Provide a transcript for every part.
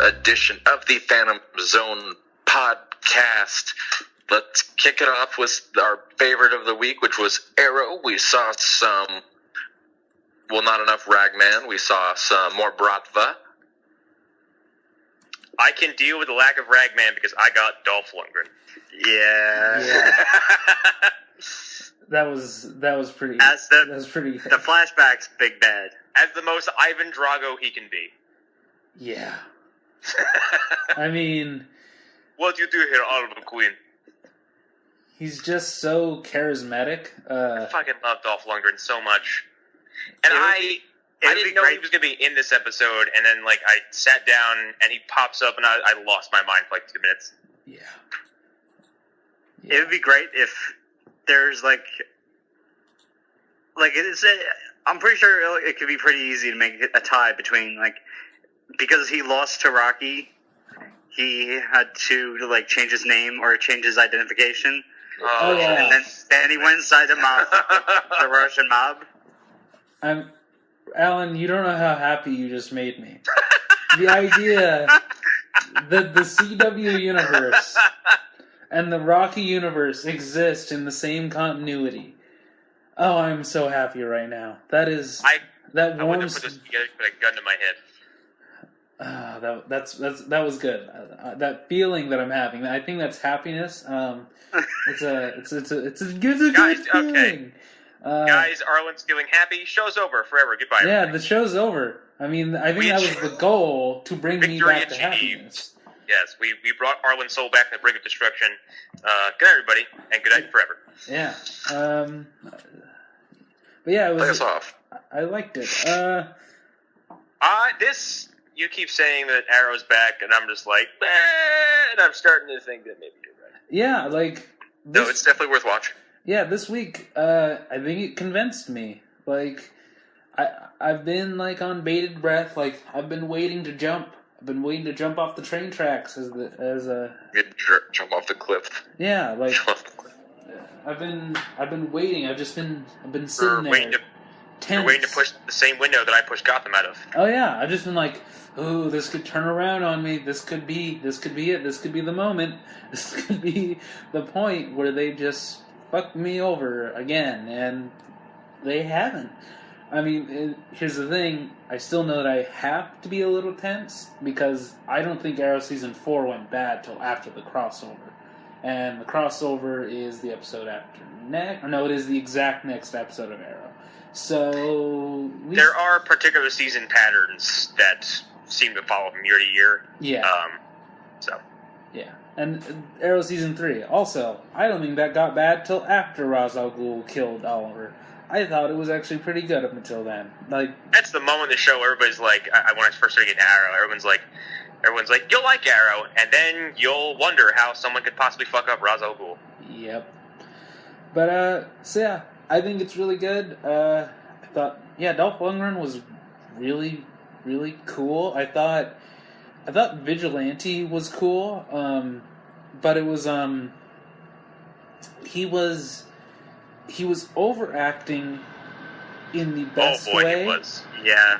edition of the Phantom Zone podcast. Let's kick it off with our favorite of the week, which was Arrow. We saw not enough Ragman. We saw some more Bratva. I can deal with the lack of Ragman because I got Dolph Lundgren. Yeah. That was pretty. That was pretty. The flashback's big bad. As the most Ivan Drago he can be. Yeah. I mean, what do you do here, Oliver Queen? He's just so charismatic. I fucking love Dolph Lundgren so much. And I didn't know he was going to be in this episode, and then I sat down and he pops up, and I lost my mind for 2 minutes. Yeah. It would be great if there's I'm pretty sure it could be pretty easy to make a tie between because he lost to Rocky, he had to change his name or change his identification. Oh yeah. And then he went inside the mob, the Russian mob. Alan, you don't know how happy you just made me. The idea that the CW universe and the Rocky universe exist in the same continuity. Oh, I'm so happy right now. That is I warms. wouldn't put this together, put a gun to my head. That was good. That feeling that I'm having, I think that's happiness. It's a good Guys, feeling. Okay. Guys, Arlen's feeling happy. Show's over forever. Goodbye. Yeah, everybody. the show's over. I mean, I think that was the goal, to bring me back to happiness. Yes, we brought Arlen's soul back to the brink of destruction. Good night, everybody, and good night forever. Yeah. But yeah, it was. Play us off. I liked it. You keep saying that Arrow's back, and I'm just and I'm starting to think that maybe you're right. Yeah, No, it's definitely worth watching. Yeah, this week, I think it convinced me. I've been on bated breath. I've been waiting to jump. I've been waiting to jump off the train tracks Jump off the cliff. Yeah, I've been waiting. I've been sitting there. You're waiting to push the same window that I pushed Gotham out of. Oh yeah, I've just been ooh, this could turn around on me. This could be it. This could be the moment. This could be the point where they just fuck me over again, and they haven't. I mean, here's the thing. I still know that I have to be a little tense, because I don't think Arrow Season 4 went bad till after the crossover. And the crossover is the episode after next. No, it is the exact next episode of Arrow. So there are particular season patterns that seem to follow from year to year. Yeah. Yeah. And Arrow Season 3. Also, I don't think that got bad till after Ra's al Ghul killed Oliver. I thought it was actually pretty good up until then. That's the moment in the show where everybody's when I first started getting Arrow, everyone's like, you'll like Arrow, and then you'll wonder how someone could possibly fuck up Ra's al Ghul. Yep. But, so yeah, I think it's really good. I thought, Dolph Lundgren was really, really cool. I thought Vigilante was cool, but it was, he was overacting in the best way. He was. Yeah.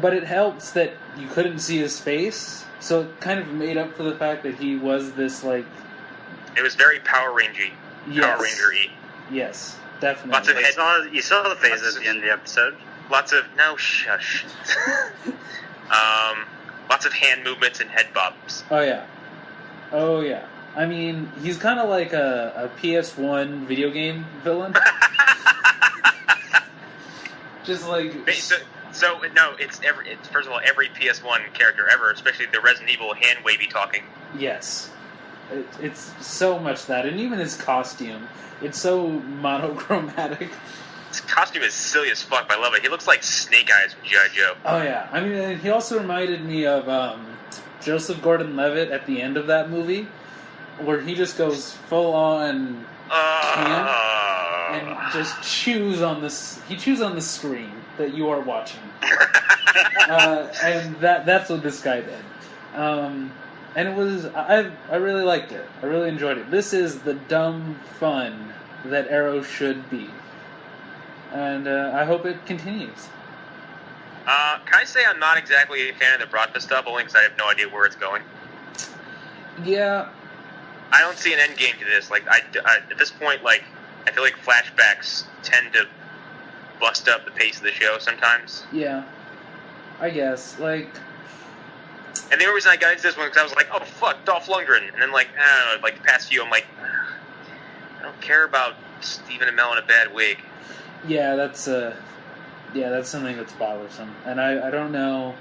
But it helps that you couldn't see his face, so it kind of made up for the fact that he was this, It was very Power Ranger-y. Yes. Power Ranger-y. Yes, definitely. Lots of you saw the face at the end of the episode. No, shush. Lots of hand movements and head bobs. Oh, yeah. I mean, he's kind of like a PS1 video game villain. Just it's first of all, every PS1 character ever, especially the Resident Evil hand wavy talking. Yes. It's so much that, and even his costume, it's so monochromatic. His costume is silly as fuck, but I love it. He looks like Snake Eyes from G.I. Joe. Oh, yeah. I mean, he also reminded me of Joseph Gordon-Levitt at the end of that movie, where he just goes full on camp and just chews on the screen that you are watching. And that's what this guy did. And it was, I really liked it. I really enjoyed it. This is the dumb fun that Arrow should be. And I hope it continues. Can I say I'm not exactly a fan that brought this up, only because I have no idea where it's going? Yeah. I don't see an end game to this. Like, I at this point, like, I feel like flashbacks tend to bust up the pace of the show sometimes. Yeah. I guess. Like... And the only reason I got into this one because I was like, oh, fuck, Dolph Lundgren. And then, like, I don't know, like, the past few, I'm like, I don't care about Stephen Amell in a bad wig. Yeah, that's something that's bothersome. And I don't know...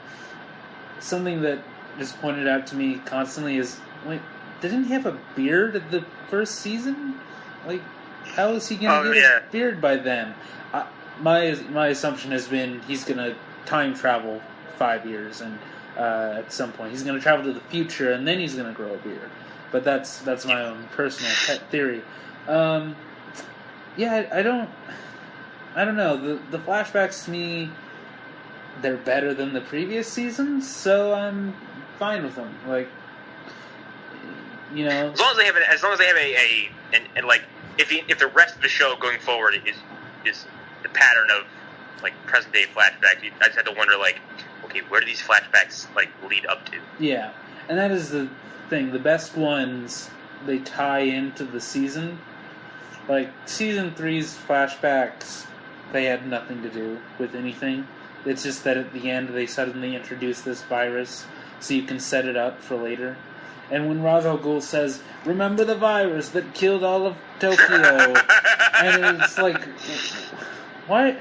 Something that is pointed out to me constantly is, wait, didn't he have a beard at the first season? Like, how is he going to get a beard by then? My assumption has been he's going to time travel 5 years, and at some point he's going to travel to the future, and then he's going to grow a beard. But that's my own personal pet theory. Yeah, I don't know. The flashbacks to me, they're better than the previous seasons, so I'm fine with them. Like, you know, as long as they have and like if the rest of the show going forward is the pattern of like present day flashbacks, I just have to wonder, like, okay, where do these flashbacks like lead up to? Yeah, and that is the thing. The best ones, they tie into the season. Like season 3's flashbacks, they had nothing to do with anything. It's just that at the end they suddenly introduce this virus so you can set it up for later. And when Ra's al Ghul says, "Remember the virus that killed all of Tokyo," and it's like, what?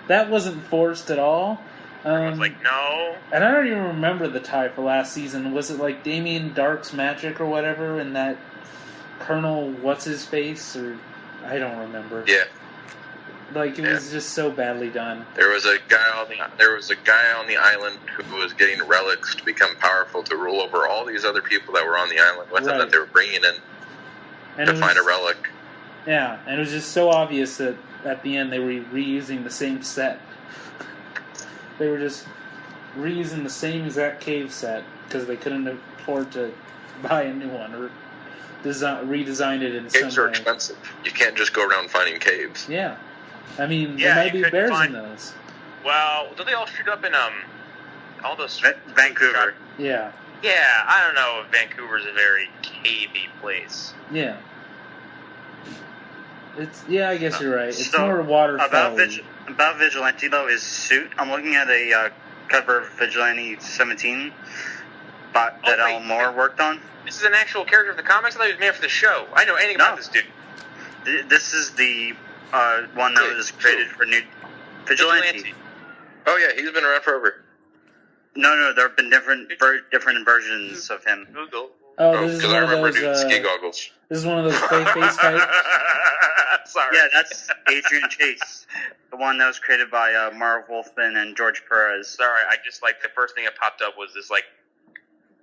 That wasn't forced at all. Everyone's like, no. And I don't even remember the tie for last season. Was it like Damien Dark's magic or whatever, and that Colonel what's-his-face? Or I don't remember. Yeah. Like, it was just so badly done. There was a guy on the island who was getting relics to become powerful to rule over all these other people that were on the island with him that they were bringing in to find a relic. Yeah, and it was just so obvious that at the end they were reusing the same set. They were just reusing the same exact cave set because they couldn't afford to buy a new one or redesign it in some way. Caves are expensive. You can't just go around finding caves. Yeah. I mean, there might be bears in those. Well, don't they all shoot up in all those Vancouver? Yeah. Yeah, I don't know if Vancouver's a very cavey place. Yeah. I guess you're right. It's so, more waterfowl. About Vigilante, though, his suit. I'm looking at a cover of Vigilante 17 that Alan Moore worked on. This is an actual character of the comics? I thought he was made for the show. I know anything about this dude. This is the one that was created for New Vigilante. Oh yeah, he's been around forever. No, there have been different versions of him. Google. Oh, this is because one I remember of those, doing ski goggles. This is one of those fake face types. Sorry. Yeah, that's Adrian Chase, the one that was created by Marv Wolfman and George Perez. Sorry, I just the first thing that popped up was this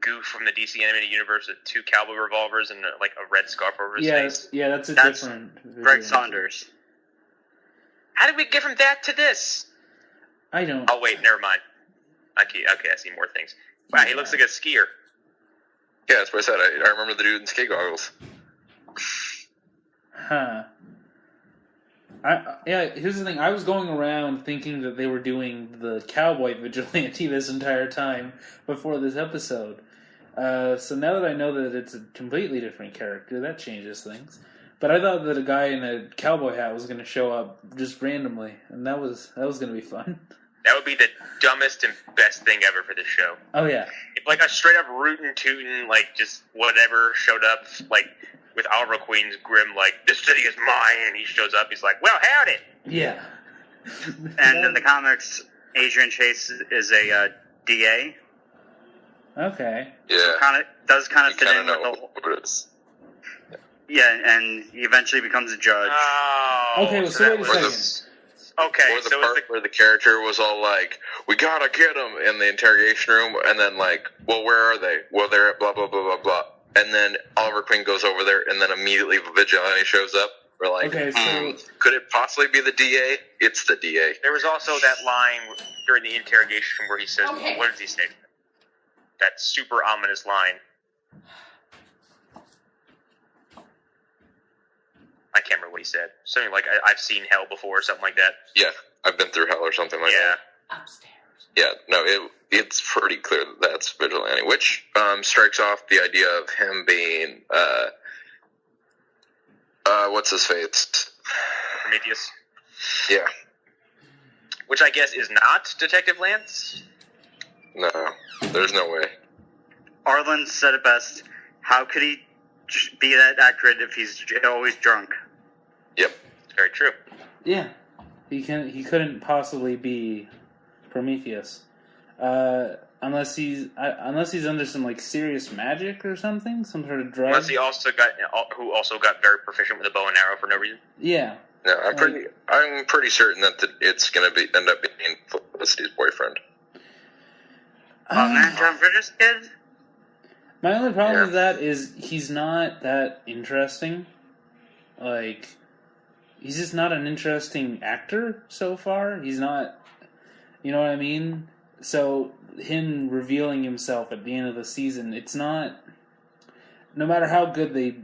goof from the DC animated universe with 2 cowboy revolvers and a red scarf over his face. Yeah, that's different. Greg Saunders. How did we get from that to this? I don't. Oh wait, never mind. Okay, I see more things. Wow, he looks like a skier. Yeah, that's what I said. I remember the dude in ski goggles. Huh. Here's the thing. I was going around thinking that they were doing the cowboy vigilante this entire time before this episode. So now that I know that it's a completely different character, that changes things. But I thought that a guy in a cowboy hat was going to show up just randomly, and that was going to be fun. That would be the dumbest and best thing ever for this show. Oh yeah. If a straight up rootin' tootin', just whatever showed up, with Oliver Queen's grim, this city is mine, and he shows up, he's like, well, howdy! Yeah. And in the comics, Adrian Chase is a DA. Okay. Yeah. So does fit in with the whole... Yeah, and he eventually becomes a judge. Oh. Okay, so wait a second. Okay, or the part where the character was all like, we gotta get them in the interrogation room, and then well, where are they? Well, they're at blah, blah, blah, blah, blah. And then Oliver Queen goes over there, and then immediately Vigilante shows up. We're like, okay, so... could it possibly be the DA? It's the DA. There was also that line during the interrogation where he says, what does he say? That super ominous line. I can't remember what he said. Something like, I've seen hell before, or something like that. Yeah, I've been through hell, or something like that. Upstairs. Yeah, no, it's pretty clear that that's Vigilante, which strikes off the idea of him being, what's his face? Prometheus. Yeah. Which I guess is not Detective Lance? No, there's no way. Arlen said it best. How could he be that accurate if he's always drunk? Yep. It's very true. Yeah, he couldn't possibly be Prometheus, unless he's under some like serious magic or something, some sort of drug. Unless he also got very proficient with a bow and arrow for no reason. Yeah. No, I'm pretty certain that it's gonna end up being Felicity's boyfriend. Oh man, John Bridges kid. My only problem with that is he's not that interesting. Like, he's just not an interesting actor so far. He's not, you know what I mean? So, him revealing himself at the end of the season, it's not, no matter how good they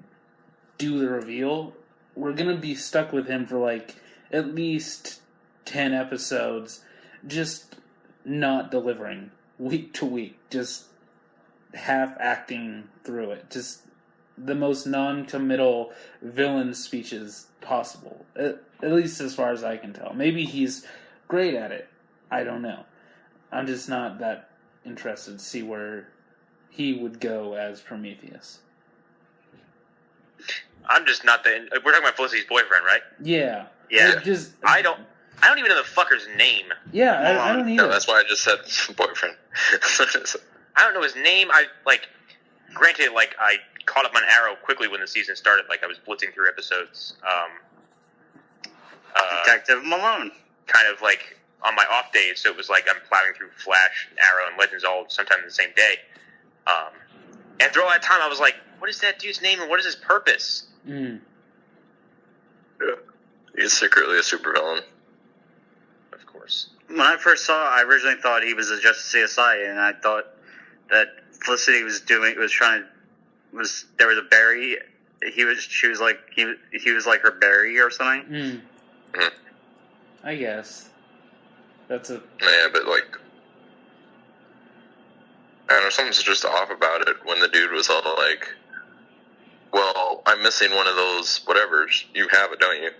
do the reveal, we're going to be stuck with him for like at least 10 episodes, just not delivering week to week, just half acting through it, just the most non-committal villain speeches possible, at least as far as I can tell. Maybe he's great at it, I don't know. I'm just not that interested to see where he would go as Prometheus. I'm just not the. We're talking about Felicity's boyfriend, right? Yeah. Yeah. I don't even know the fucker's name. Yeah, I don't either. No, that's why I just said boyfriend. I don't know his name. Granted, I caught up on Arrow quickly when the season started. Like, I was blitzing through episodes. Detective Malone. Kind of like on my off days, so it was like I'm plowing through Flash, Arrow, and Legends all sometime in the same day. And through all that time, I was like, what is that dude's name and what is his purpose? Mm. Yeah. He's secretly a supervillain. Of course. When I first saw it, I originally thought he was just CSI, and I thought that Felicity was there was a Barry. He was like her Barry or something. Mm. Mm-hmm. I guess. That's a... Yeah, but I don't know, something's just off about it when the dude was all like, well, I'm missing one of those whatevers. You have it, don't you?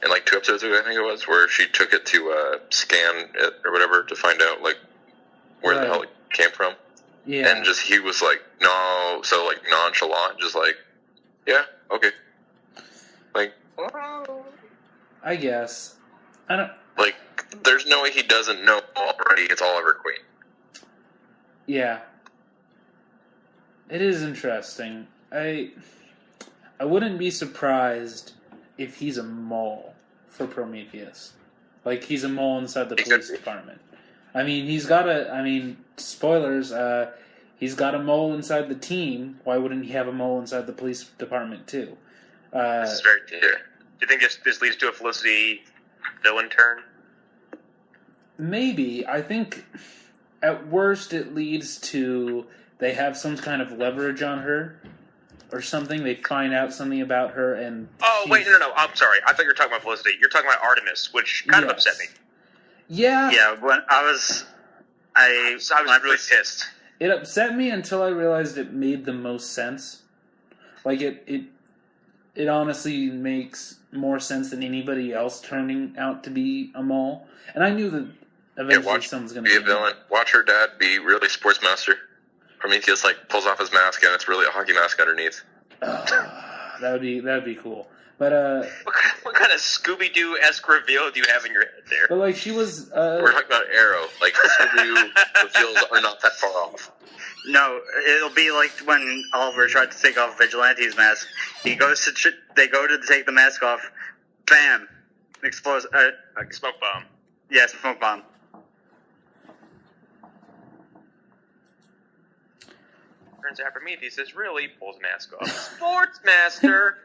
And 2 episodes ago, I think it was, where she took it to scan it or whatever to find out where the hell it came from. Yeah. And he was like, no, so nonchalant, just yeah, okay. I guess. I don't... there's no way he doesn't know already it's Oliver Queen. Yeah. It is interesting. I wouldn't be surprised if he's a mole for Prometheus. He's a mole inside the police department. I mean, spoilers, he's got a mole inside the team. Why wouldn't he have a mole inside the police department, too? This is very clear. Do you think this leads to a Felicity villain turn? Maybe. I think at worst it leads to they have some kind of leverage on her or something. They find out something about her and... Oh, wait, no. I'm sorry. I thought you were talking about Felicity. You're talking about Artemis, which kind of upset me. Yeah. Yeah, when I was really pissed. It upset me until I realized it made the most sense. It honestly makes more sense than anybody else turning out to be a mole. And I knew that eventually someone's going to be a villain. Watch her dad be really sportsmaster. Prometheus pulls off his mask and it's really a hockey mask underneath. That'd be cool. But what kind of Scooby-Doo-esque reveal do you have in your head there? But she was. We're talking about Arrow. Scooby-Doo reveals are not that far off. No, it'll be like when Oliver tried to take off Vigilante's mask. They go to take the mask off. Bam! Explodes. Smoke bomb. Yeah, smoke bomb. Turns out Prometheus is really pulls mask off. Sportsmaster.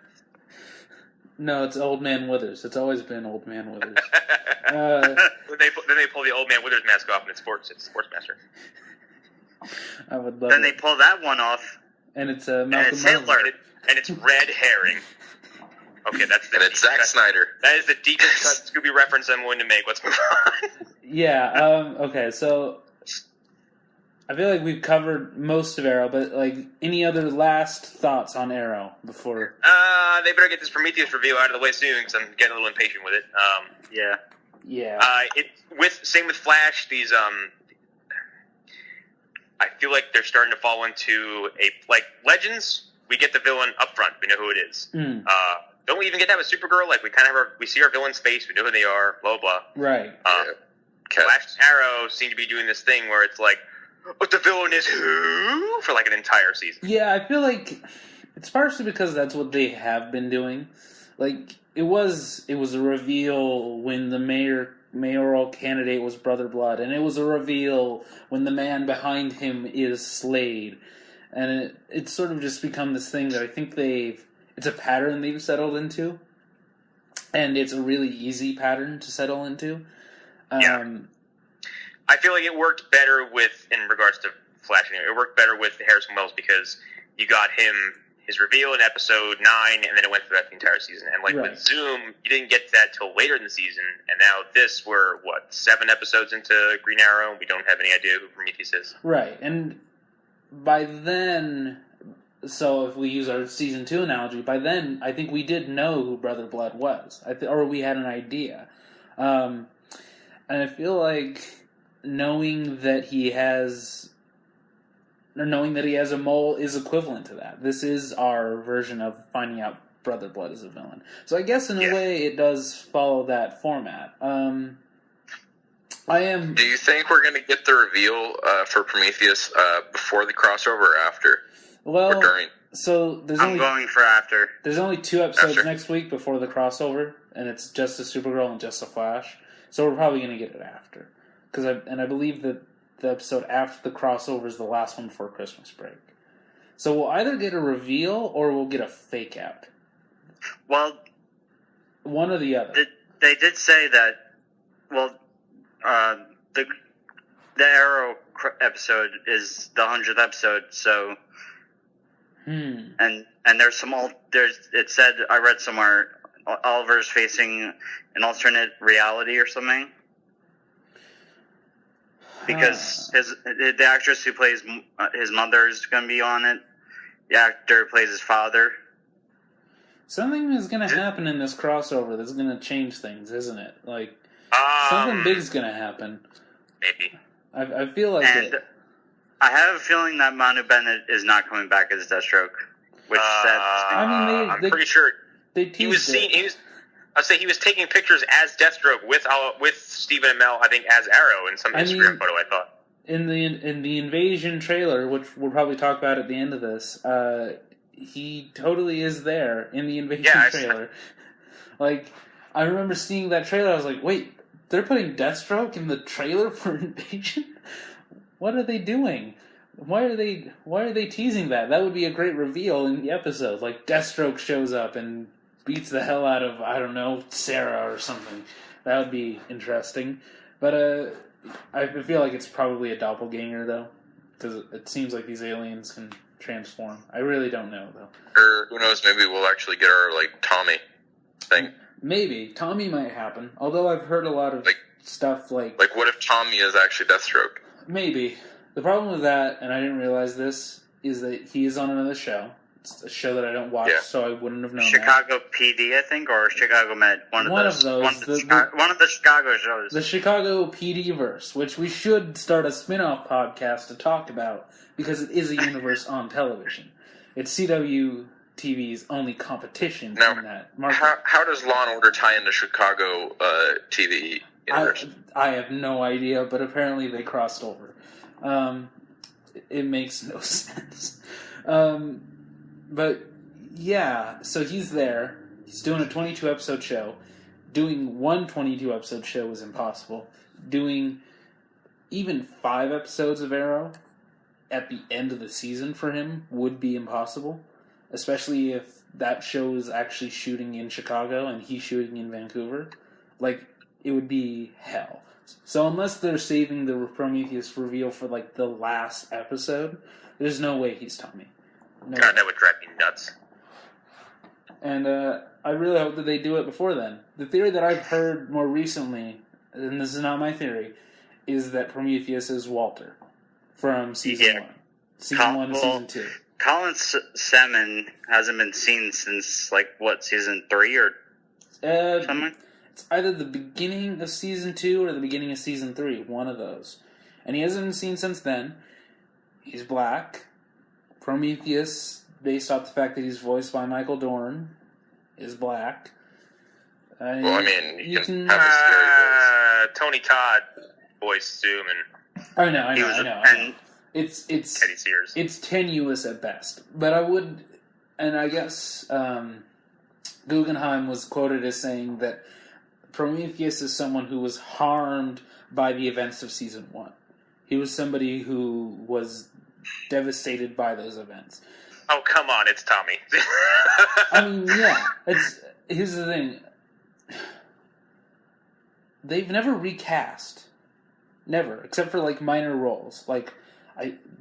No, it's Old Man Withers. It's always been Old Man Withers. Then they pull the Old Man Withers mask off, and it's Sportsmaster. I would love Then it. they pull that one off. And it's And Malcolm it's Hitler. And it's red herring. Okay, that's the And it's Zack Snyder. That is the deepest cut Scooby reference I'm willing to make. Let's move on. Yeah. Okay. So I feel like we've covered most of Arrow, but like any other last thoughts on Arrow before? They better get this Prometheus reveal out of the way soon because I'm getting a little impatient with it. Yeah. Yeah. Same with Flash. These I feel like they're starting to fall into like Legends. We get the villain up front. We know who it is. Don't we even get that with Supergirl? Like we see our villain's face. We know who they are. Blah blah. Right. Flash and Arrow seem to be doing this thing where it's like, but the villain is who for like an entire season. Yeah, I feel like it's partially because that's what they have been doing. Like it was a reveal when the mayoral candidate was Brother Blood, and it was a reveal when the man behind him is Slade, and it's sort of just become this thing that I think it's a pattern they've settled into, and it's a really easy pattern to settle into. Yeah. I feel like it worked better in regards to Flash. It worked better with Harrison Wells because you got his reveal in episode 9, and then it went throughout the entire season. And like with Zoom, you didn't get that till later in the season. And now we're 7 episodes into Green Arrow, and we don't have any idea who Prometheus is. Right, and by then, so if we use our season 2 analogy, by then I think we did know who Brother Blood was, or we had an idea. And I feel like knowing that he has a mole is equivalent to that. This is our version of finding out Brother Blood is a villain. So I guess in a way it does follow that format. Do you think we're going to get the reveal for Prometheus before the crossover or after? Well, or during? So I'm going for after. There's only 2 episodes After. next week before the crossover, and it's just a Supergirl and just a Flash. So we're probably going to get it after. I believe that the episode after the crossover is the last one before Christmas break. So we'll either get a reveal or we'll get a fake out. Well, one or the other. They did say that. Well, the Arrow episode is the 100th episode. So, and there's some it said, I read somewhere, Oliver's facing an alternate reality or something. Because the actress who plays his mother is going to be on it. The actor who plays his father. Something is going to happen in this crossover that's going to change things, isn't it? Like, something big's going to happen. Maybe. I feel like and it. I have a feeling that Manu Bennett is not coming back as Deathstroke. Which I'm pretty sure he was he was taking pictures as Deathstroke with Stephen Amell, I think, as Arrow in some Instagram photo, I thought. In the Invasion trailer, which we'll probably talk about at the end of this, he totally is there in the Invasion trailer. Like, I remember seeing that trailer, I was like, wait, they're putting Deathstroke in the trailer for Invasion? What are they doing? Why are they teasing that? That would be a great reveal in the episode. Like, Deathstroke shows up and beats the hell out of, I don't know, Sarah or something. That would be interesting. But I feel like it's probably a doppelganger, though. Because it seems like these aliens can transform. I really don't know, though. Or, who knows, maybe we'll actually get our, Tommy thing. Maybe. Tommy might happen. Although I've heard a lot of stuff like... Like, what if Tommy is actually Deathstroke? Maybe. The problem with that, and I didn't realize this, is that he is on another show. It's a show that I don't watch, so I wouldn't have known Chicago PD, I think, or Chicago Med. One of those. One of the Chicago shows. The Chicago PD-verse, which we should start a spin-off podcast to talk about, because it is a universe on television. It's CW TV's only competition in that market. How does Law & Order tie into Chicago TV universe? I have no idea, but apparently they crossed over. It makes no sense. But, yeah, so he's there. He's doing a 22-episode show. Doing one 22-episode show was impossible. Doing even 5 episodes of Arrow at the end of the season for him would be impossible. Especially if that show is actually shooting in Chicago and he's shooting in Vancouver. It would be hell. So unless they're saving the Prometheus reveal for, the last episode, there's no way he's Tommy. No God, way. that would drive me nuts. And I really hope that they do it before then. The theory that I've heard more recently, and this is not my theory, is that Prometheus is Walter from season 1. Season 1 to season 2. Colin's semen hasn't been seen since, season 3 or something? It's either the beginning of season 2 or the beginning of season 3. One of those. And he hasn't been seen since then. He's black. Prometheus, based off the fact that he's voiced by Michael Dorn, is black. You can have a scary voice. Tony Todd voiced Zoom, and I know. It's Teddy Sears. It's tenuous at best, but I would, and I guess Guggenheim was quoted as saying that Prometheus is someone who was harmed by the events of season 1. He was somebody who was devastated by those events. Oh, come on, it's Tommy. I mean, yeah. Here's the thing. They've never recast. Never. Except for, minor roles.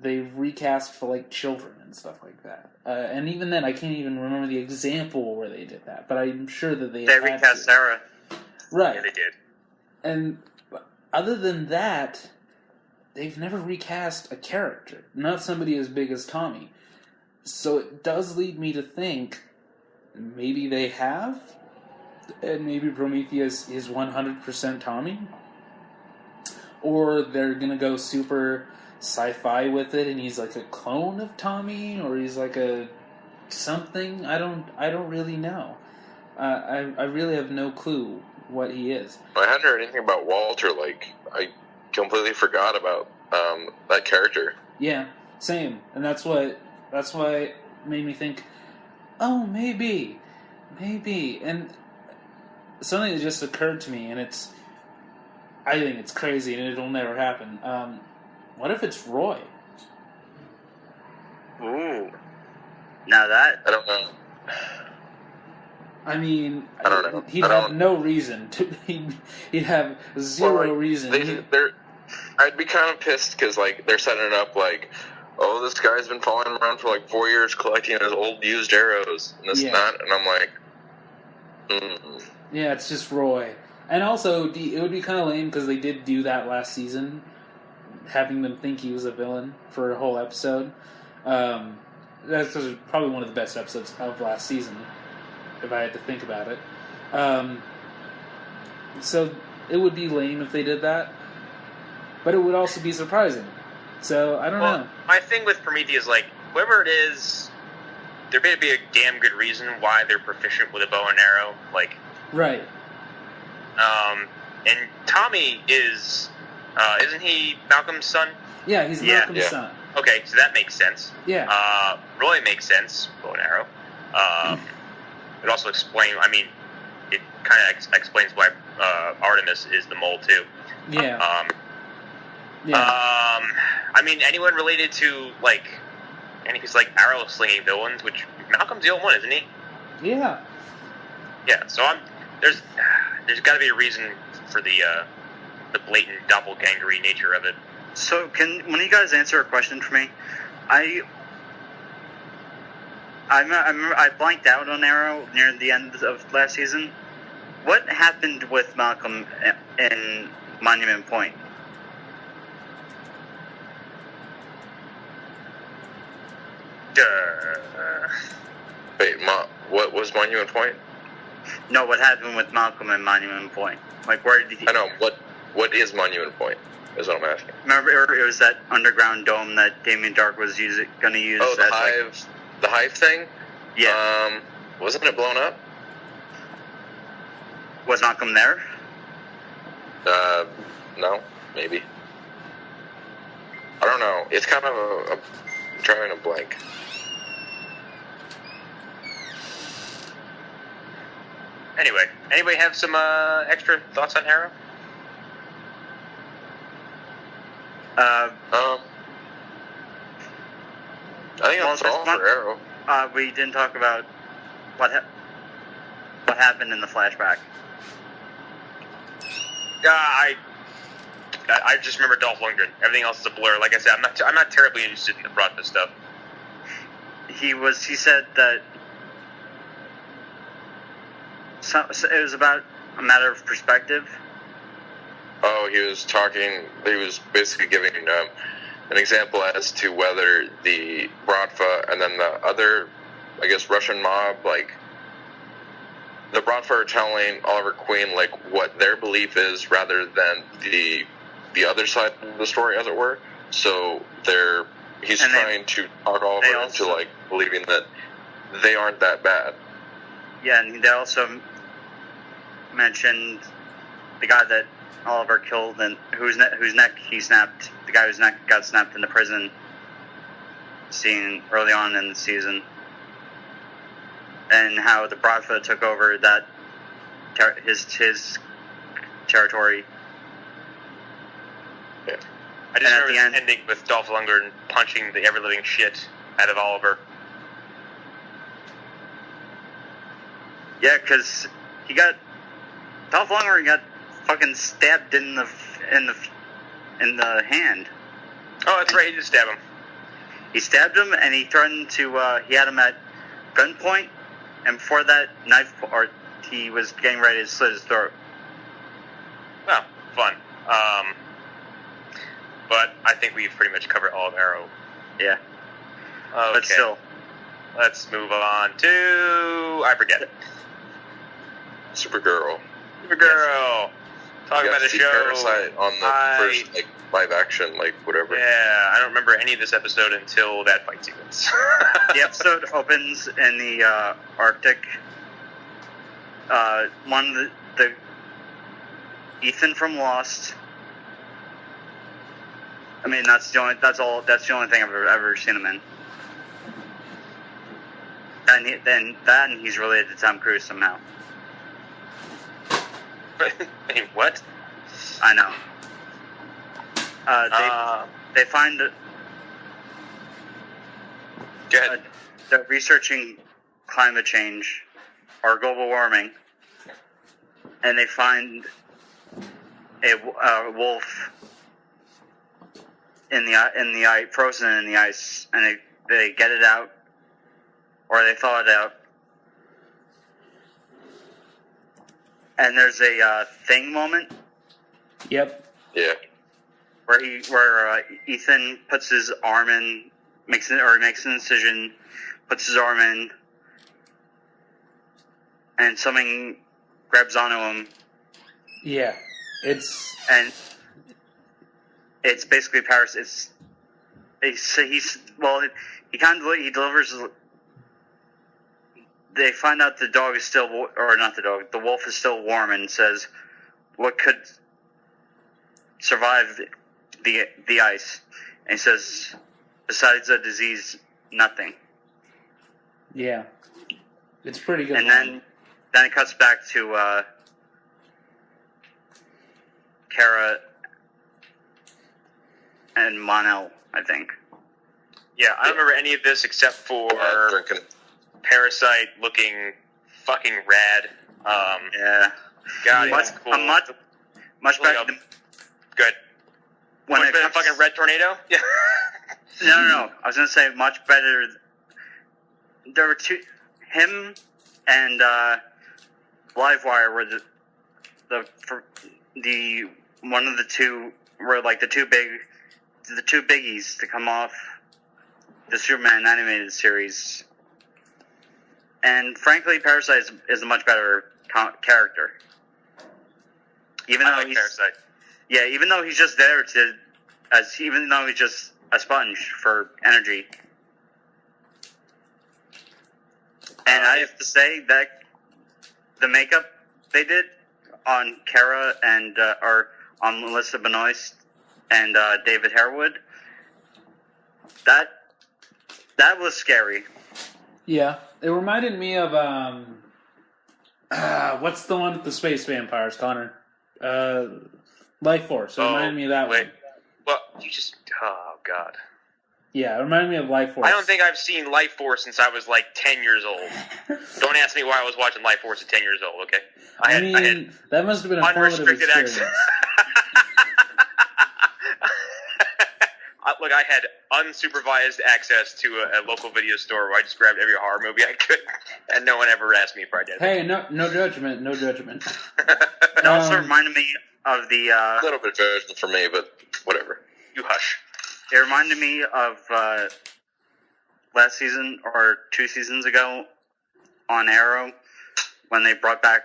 They've recast for, children and stuff like that. And even then, I can't even remember the example where they did that. But I'm sure that they recast Sarah. Right. Yeah, they did. And other than that, they've never recast a character. Not somebody as big as Tommy. So it does lead me to think maybe they have, and maybe Prometheus is 100% Tommy, or they're gonna go super sci-fi with it, and he's like a clone of Tommy, or he's like a something. I don't really know. I really have no clue what he is. I hadn't heard anything about Walter. I completely forgot about that character. Yeah, same, and that's why it made me think, oh, maybe, and something that just occurred to me, and I think it's crazy, and it'll never happen. What if it's Roy? Ooh. Now that... I don't know. I mean, I don't know. He'd have no reason to. He'd have zero reason. I'd be kind of pissed because they're setting it up oh, this guy's been following him around for 4 years collecting his old used arrows and this and that, and I'm like, Yeah, it's just Roy. And also, it would be kind of lame because they did do that last season, having them think he was a villain for a whole episode. That's probably one of the best episodes of last season, if I had to think about it. So it would be lame if they did that, but it would also be surprising. So I don't know. My thing with Prometheus, whoever it is, there better be a damn good reason why they're proficient with a bow and arrow. Right. And Tommy is, isn't he Malcolm's son? Yeah, he's Malcolm's son. Okay, so that makes sense. Yeah. Roy makes sense, bow and arrow. It also explains, it kind of explains why Artemis is the mole, too. Yeah. Anyone related to, any of these, arrow-slinging villains, which Malcolm's the only one, isn't he? Yeah. Yeah, so there's got to be a reason for the blatant doppelgangery nature of it. So, when you guys answer a question for me, I blanked out on Arrow near the end of last season. What happened with Malcolm in Monument Point? Wait, what was Monument Point? No, what happened with Malcolm in Monument Point? Where did he... I know, what is Monument Point, is what I'm asking. Remember, it was that underground dome that Damien Dark was going to use. Oh, the Hive thing? Yeah. Wasn't it blown up? Was Malcolm there? No, maybe. I don't know. It's kind of I'm drawing a blank. Anyway, anybody have some extra thoughts on Arrow? I think that's all for Arrow. We didn't talk about what happened in the flashback. I just remember Dolph Lundgren. Everything else is a blur. Like I said, I'm not terribly interested in the Broadway stuff. He said that it was about a matter of perspective. Oh, he was basically giving an example as to whether the Bratva and then the other, I guess, Russian mob, like, the Bratva are telling Oliver Queen, like, what their belief is rather than the other side of the story, as it were. So he's trying to talk Oliver into, like, believing that they aren't that bad. Yeah, and they also mentioned the guy that Oliver killed and whose neck he snapped, the guy whose neck got snapped in the prison scene early on in the season, and how the Bratva took over that his territory. Yeah. I just remember the ending with Dolph Lundgren punching the ever-living shit out of Oliver. Yeah, because Dolph Lundgren got fucking stabbed in the hand. Oh, that's right. He did stab him. He stabbed him, and he threatened to. He had him at gunpoint, and before that, he was getting ready to slit his throat. Oh, fun. But I think we've pretty much covered all of Arrow. Yeah. Okay. But still, let's move on to I forget. Supergirl. Supergirl. Talking about the show. Parasite on the first, like, live action, like, whatever. Yeah, I don't remember any of this episode until that fight sequence. the episode opens in the Arctic. One of the Ethan from Lost. I mean, that's the only thing I've ever seen him in. And he's related to Tom Cruise somehow. Wait, what? I know. They find they're researching climate change or global warming, and they find a wolf in the ice, frozen in the ice, and they get it out, or they thaw it out. And there's a Thing moment. Yep. Yeah. Where Ethan puts his arm in, makes an incision, puts his arm in, and something grabs onto him. Yeah. It's basically Paris. He delivers. They find out the dog is still, or not the dog, the wolf is still warm, and says, "What could survive the ice?" And he says, "Besides a disease, nothing." Yeah, it's pretty good. And then it cuts back to Kara and Monel, I think. Yeah, I don't remember any of this except for drinking. Parasite looking fucking rad. Yeah. God, much, it's cool. Much better. Good. When much better than fucking Red Tornado? Yeah. No. I was gonna say much better. There were him and Livewire were the one of the two were like the two biggies to come off the Superman animated series. And frankly, Parasite is a much better character. Even though he's Parasite. Yeah, even though he's just there even though he's just a sponge for energy. And I have to say that the makeup they did on Kara and or on Melissa Benoist and David Harewood, that was scary. Yeah, it reminded me of what's the one with the space vampires, Connor? Life Force. It reminded me of that one. Well, oh god. Yeah, it reminded me of Life Force. I don't think I've seen Life Force since I was like 10 years old. Don't ask me why I was watching Life Force at 10 years old, okay? I had that must have been a formative unrestricted experience. access. Look, I had unsupervised access to a local video store where I just grabbed every horror movie I could, and no one ever asked me if I did. Hey, no judgment, no judgment. It also reminded me of the. A little bit of judgment for me, but whatever. You hush. It reminded me of last season or 2 seasons ago on Arrow when they brought back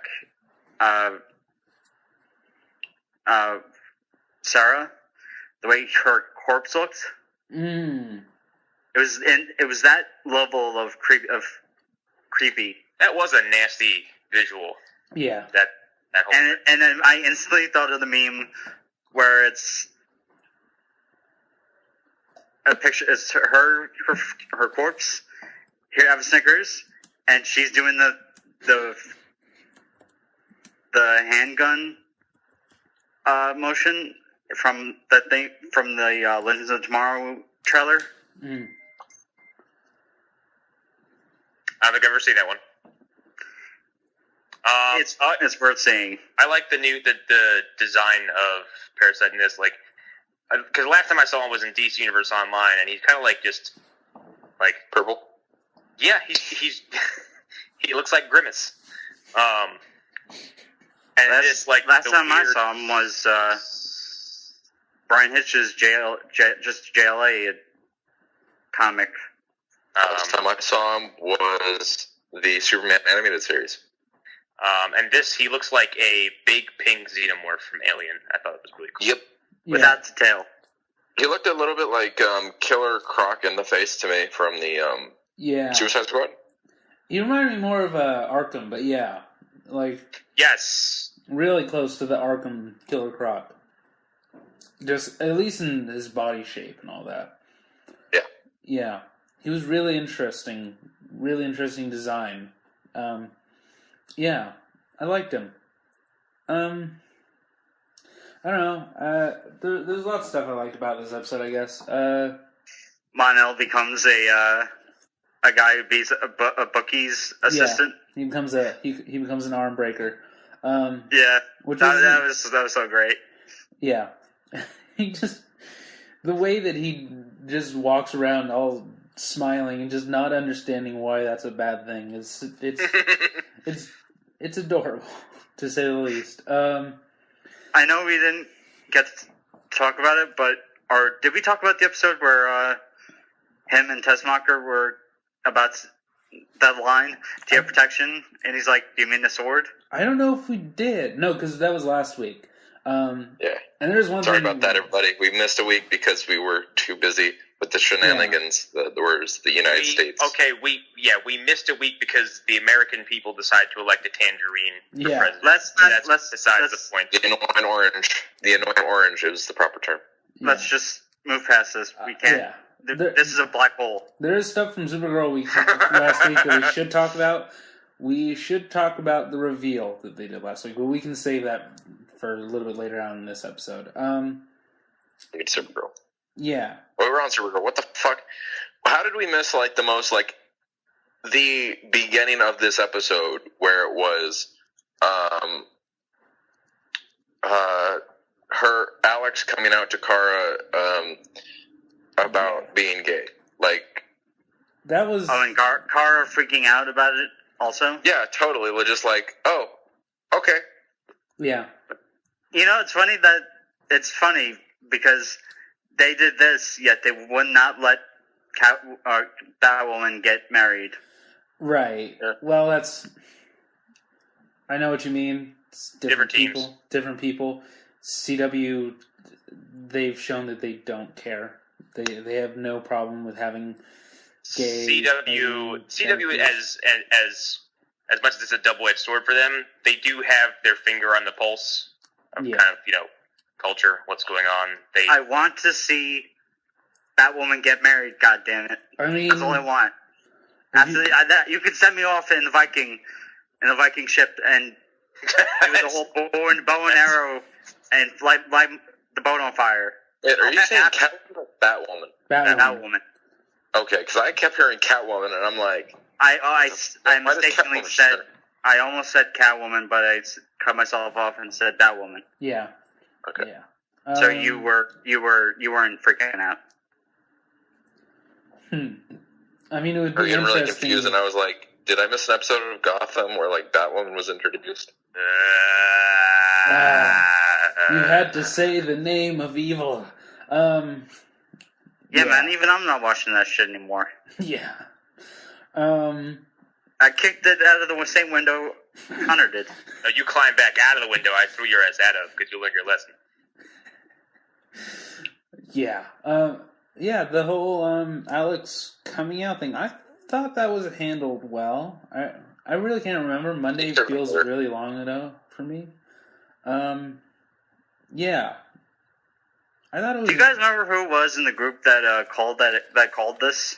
Sarah, the way her corpse looked. Mm. It was that level of creepy. That was a nasty visual. Yeah. That whole. And then I instantly thought of the meme where it's a picture. It's her corpse. Here, have a Snickers, and she's doing the handgun motion from the thing from the Legends of Tomorrow trailer. Mm. I don't think I've ever seen that one. It's worth seeing. I like the design of Parasite in this, like, because last time I saw him was in DC Universe Online, and he's kind of like just like Purple? yeah, he's he looks like Grimace. And it's like last the time I weird- saw him was Brian Hitch's JLA comic. Last time I saw him was the Superman animated series. And this, he looks like a big pink xenomorph from Alien. I thought it was really cool. Yep. Without the tail. He looked a little bit like Killer Croc in the face to me from the Yeah. Suicide Squad. He reminded me more of Arkham, but yeah. Like, Yes. really close to the Arkham Killer Croc. Just, at least in his body shape and all that. Yeah. Yeah. He was really interesting design. Yeah, I liked him. I don't know. There's lots of stuff I liked about this episode, I guess. Monel becomes a guy who beats a bookie's assistant. Yeah, he becomes an arm breaker. Yeah, Which that was so great. Yeah, he just the way that he just walks around all smiling and just not understanding why that's a bad thing. It's adorable, to say the least. I know we didn't get to talk about it, or did we talk about the episode where him and Tessmacher were about that line, do you have protection? And he's like, do you mean the sword? I don't know if we did. No, because that was last week. Yeah. And there's one Sorry thing... about that, everybody. We missed a week because we were too busy with the shenanigans. The words, the United States. Okay, we missed a week because the American people decided to elect a tangerine for president. That's besides the point. The annoying orange. The annoying orange is the proper term. Yeah. Let's just move past this. We can't. Yeah. This is a black hole. There is stuff from Supergirl last week that we should talk about. We should talk about the reveal that they did last week, but we can save that for a little bit later on in this episode. It's Supergirl. Yeah. Well, we're on Supergirl. What the fuck? How did we miss, like, the most, like, the beginning of this episode where it was, her, Alex coming out to Kara, about being gay. Like, That was... Oh, and Kara freaking out about it also? yeah, totally. We're just like, oh, okay. Yeah. You know, it's funny because they did this, yet they would not let Batwoman get married. Right. Yeah. Well, that's... I know what you mean. It's Different people. teams. Different people. CW, they've shown that they don't care. They have no problem with having gay... CW characters. as much as it's a double-edged sword for them, they do have their finger on the pulse of Yeah. kind of, culture, what's going on. I want to see Batwoman get married, goddammit. I mean... That's all I want. After you could send me off in the Viking ship and do the whole bow and arrow and light the boat on fire. Wait, are you saying Catwoman or Batwoman? Batwoman. Okay, because I kept hearing Catwoman, and I'm like... I Why does mistakenly Catwoman said... start? I almost said Catwoman, but I cut myself off and said Batwoman. Yeah. Okay. Yeah. So you weren't freaking out. I mean, it would I was be getting really interesting. confused, and I was like, did I miss an episode of Gotham where, like, Batwoman was introduced? You had to say the name of evil. Yeah, man, even I'm not watching that shit anymore. Yeah. I kicked it out of the same window Hunter did. No, you climbed back out of the window. I threw your ass out of because you learned your lesson. Yeah. Yeah, the whole Alex coming out thing, I thought that was handled well. I really can't remember. Monday feels really long ago for me. Yeah. I thought it was... Do you guys remember who it was in the group that called this?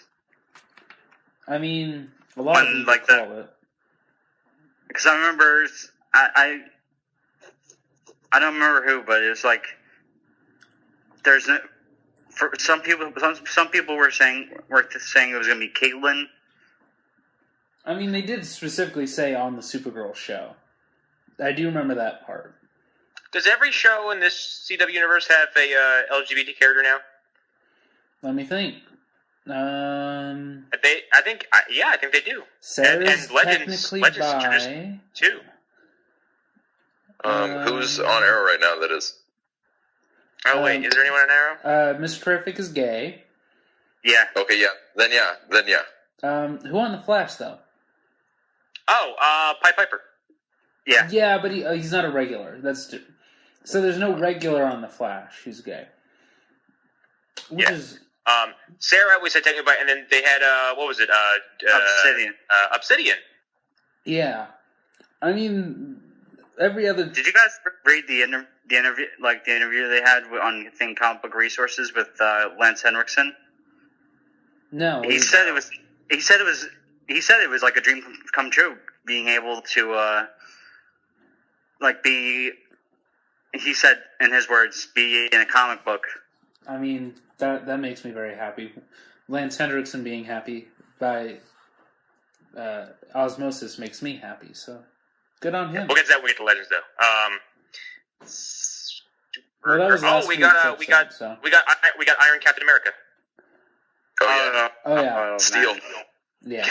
I mean, a lot of people call it. Because I remember, I don't remember who, but it was like, there's no, for some people were saying it was going to be Caitlyn. I mean, they did specifically say on the Supergirl show. I do remember that part. Does every show in this CW universe have a LGBT character now? Let me think. I think they do. Sarah's and Legends bi. Too. Who's on Arrow right now? That is. Oh wait, is there anyone on Arrow? Mr. Terrific is gay. Yeah. Okay, yeah. Then yeah. Who on the Flash though? Oh, Pied Piper. Yeah. Yeah, but he's not a regular. So there's no regular on the Flash who's gay. Which is. Sarah, we said technically, and then they had what was it? Obsidian. Obsidian. Yeah, I mean every other. Did you guys read the interview, like the interview they had on Comic Book Resources with Lance Henriksen? No, he said it was like a dream come true, being able to he said in his words, be in a comic book. I mean, that makes me very happy. Lance Henriksen being happy by osmosis makes me happy. So good on him. We'll get to that when we get to Legends, though. Well, that was last we got Iron Captain America. Oh yeah. Steel. Yeah.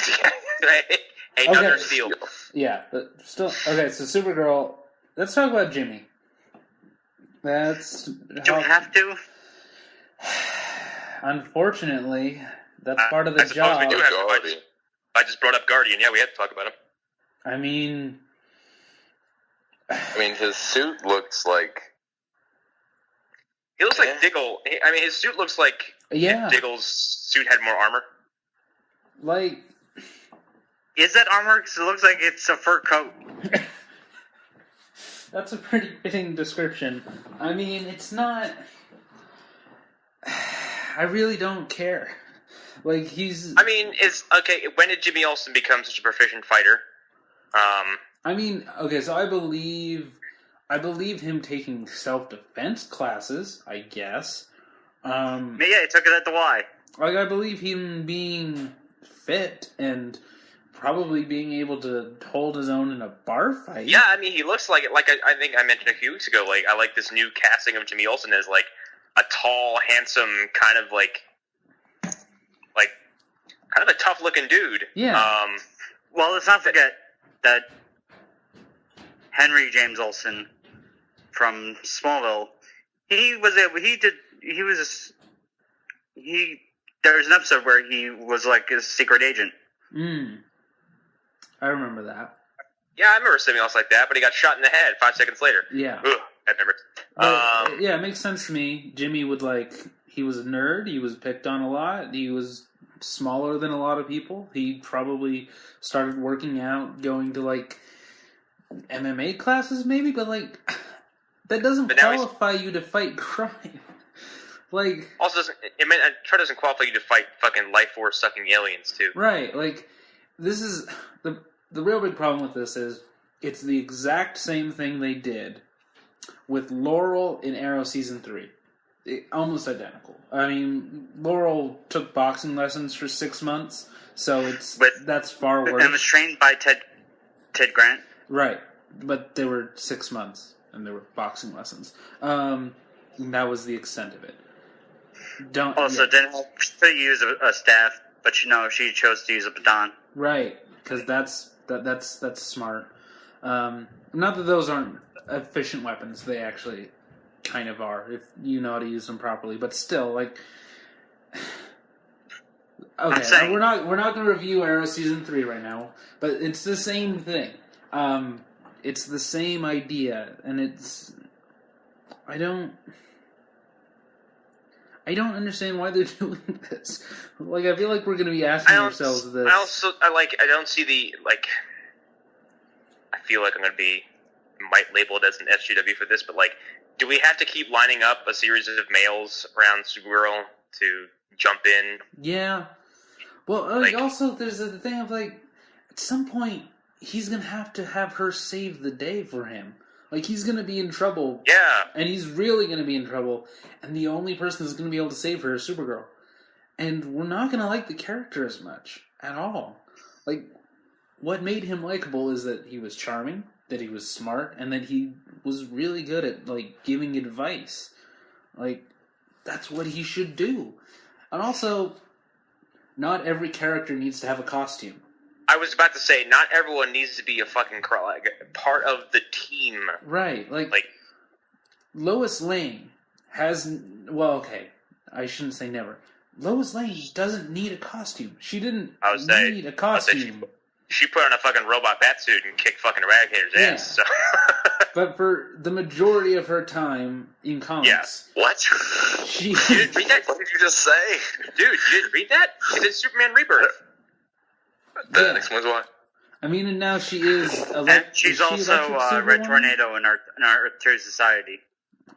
Hey, another Steel. Yeah, but still okay. So Supergirl. Let's talk about Jimmy. Do we have to? Unfortunately, that's part of the I job. We do have to. I just brought up Guardian. Yeah, we had to talk about him. I mean, his suit looks like... He looks like Diggle. I mean, his suit looks like if Diggle's suit had more armor. Like... Is that armor? Because it looks like it's a fur coat. That's a pretty fitting description. I mean, it's not... I really don't care. Like, he's... I mean, it's... Okay, when did Jimmy Olsen become such a proficient fighter? I mean, okay, so I believe him taking self-defense classes, I guess. Yeah, he took it at the Y. Like, I believe him being fit and probably being able to hold his own in a bar fight. Yeah, I mean, he looks like it. Like, I think I mentioned a few weeks ago, like, I like this new casting of Jimmy Olsen as, like, a tall, handsome, kind of a tough-looking dude. Yeah. Well, let's not forget that Henry James Olsen from Smallville, there was an episode where he was like a secret agent. I remember that. Yeah, I remember something else like that, but he got shot in the head 5 seconds later. Yeah. Ugh, I remember. Yeah, it makes sense to me. Jimmy he was a nerd, he was picked on a lot, he was smaller than a lot of people. He probably started working out, going to, like, MMA classes maybe, but, like, that doesn't qualify you to fight crime. Like... Also, doesn't qualify you to fight fucking life force sucking aliens, too. Right, like, this is... The real big problem with this is, it's the exact same thing they did with Laurel in Arrow Season 3. Almost identical. I mean, Laurel took boxing lessons for 6 months, so that's far worse. And was trained by Ted Grant. Right, but they were 6 months, and they were boxing lessons. And that was the extent of it. Didn't use a staff But she chose to use a baton. Right, because that's smart. Not that those aren't efficient weapons; they actually kind of are if you know how to use them properly. But still, like, okay, we're not going to review Arrow season 3 right now, but it's the same thing. It's the same idea, and I don't understand why they're doing this. Like, I feel like we're going to be asking ourselves this. I don't see the, like, I feel like I'm going to be labeled as an SJW for this, but, like, do we have to keep lining up a series of males around Supergirl to jump in? Yeah. Well, also, there's the thing of, like, at some point, he's going to have her save the day for him. Like, he's going to be in trouble. Yeah. And he's really going to be in trouble. And the only person that's going to be able to save her is Supergirl. And we're not going to like the character as much at all. Like, what made him likable is that he was charming, that he was smart, and that he was really good at, like, giving advice. Like, that's what he should do. And also, not every character needs to have a costume. I was about to say, not everyone needs to be a fucking part of the team. Right, like Lois Lane has... Well, okay, I shouldn't say never. Lois Lane doesn't need a costume. She didn't need a costume. She put on a fucking robot batsuit and kicked fucking Eradicator's ass. So. But for the majority of her time in comics... Yeah. What? You didn't read that? What did you just say? Dude, you didn't read that? She did Superman Rebirth. That explains why. I mean, and now she is... And she's also Red Tornado in our Earth 2 society.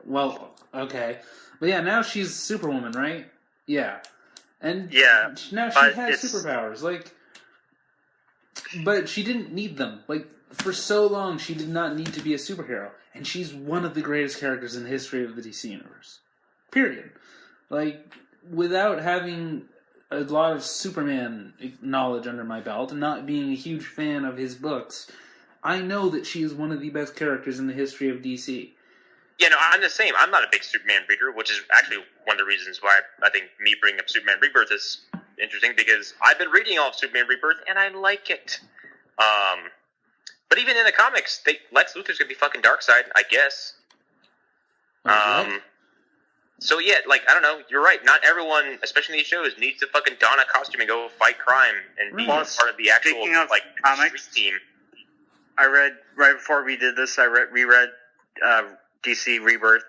Well, okay. But yeah, now she's Superwoman, right? Yeah. And now she has superpowers. Like, but she didn't need them. Like, for so long, she did not need to be a superhero. And she's one of the greatest characters in the history of the DC Universe. Period. Like, without having a lot of Superman knowledge under my belt and not being a huge fan of his books, I know that she is one of the best characters in the history of DC. Yeah, no, I'm the same. I'm not a big Superman reader, which is actually one of the reasons why I think me bringing up Superman Rebirth is interesting, because I've been reading all of Superman Rebirth, and I like it. But even in the comics, Lex Luthor's gonna be fucking Darkseid, I guess. So yeah, like, I don't know, you're right, not everyone, especially in these shows, needs to fucking don a costume and go fight crime and be part of the actual, like, comics, street team. I read, right before we did this, reread DC Rebirth,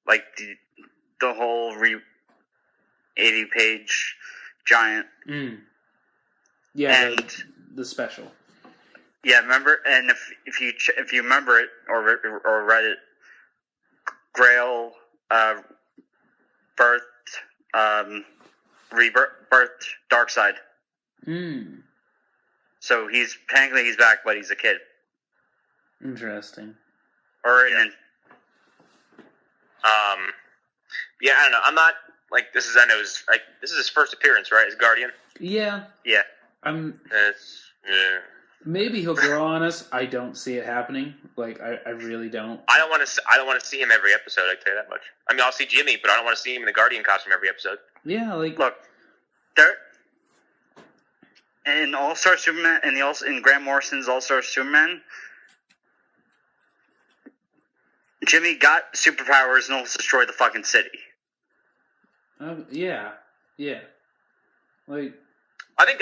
like, the whole 80-page giant. Yeah, and the special. Yeah, remember, and if you remember it, or read it, Grail, birthed Darkseid. So technically he's back, but he's a kid. Interesting. Yeah, I don't know. I'm not like this is his first appearance, right? As Guardian. Yeah. Maybe he'll grow on us. I don't see it happening. Like, I really don't. I don't want to see him every episode. I can tell you that much. I mean, I'll see Jimmy, but I don't want to see him in the Guardian costume every episode. Yeah, like, look, in All-Star Superman, in Grant Morrison's All-Star Superman, Jimmy got superpowers and almost destroyed the fucking city. Yeah. Like, I think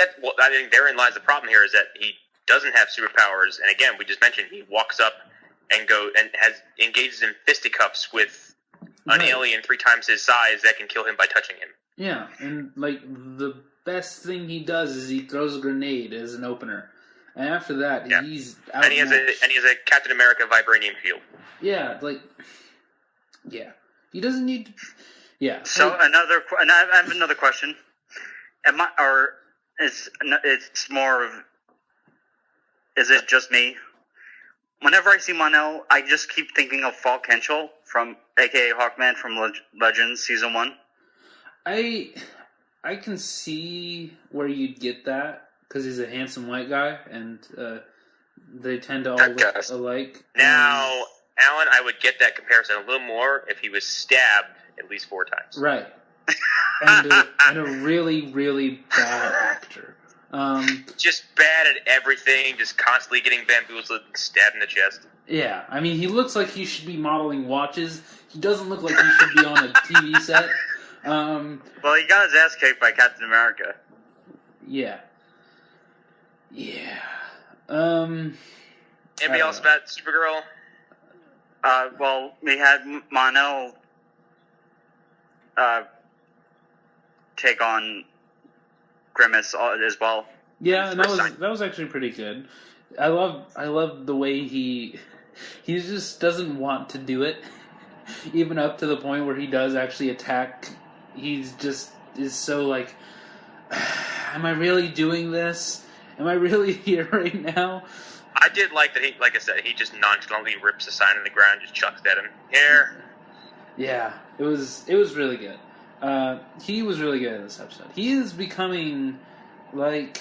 therein lies the problem here, is that he doesn't have superpowers, and again, we just mentioned he walks up and engages in fisticuffs with an alien 3 times his size that can kill him by touching him. Yeah, and like the best thing he does is he throws a grenade as an opener, and after that he's out. And he has a Captain America vibranium shield. Yeah, he doesn't need to, So I have another question. It's more of, is it just me? Whenever I see Mon-El, I just keep thinking of Falk Henschel from, aka Hawkman from Legends Season 1. I can see where you'd get that, because he's a handsome white guy, and they tend to all look alike. Now, Alan, I would get that comparison a little more if he was stabbed at least 4 times. Right. and a really, really bad actor. Just bad at everything, just constantly getting bamboozled and stabbed in the chest. Yeah, I mean, he looks like he should be modeling watches. He doesn't look like he should be on a TV set. Well, he got his ass kicked by Captain America. Yeah. Yeah. Anybody else about Supergirl? Well, we had Mon-El take on Grimace as well. Yeah, and that was actually pretty good. I love the way he just doesn't want to do it, even up to the point where he does actually attack. He's just is so like, am I really doing this? Am I really here right now? I did like that. Like I said, he just nonchalantly rips a sign in the ground, just chucks it at him. Here. Yeah, it was really good. He was really good in this episode. He is becoming like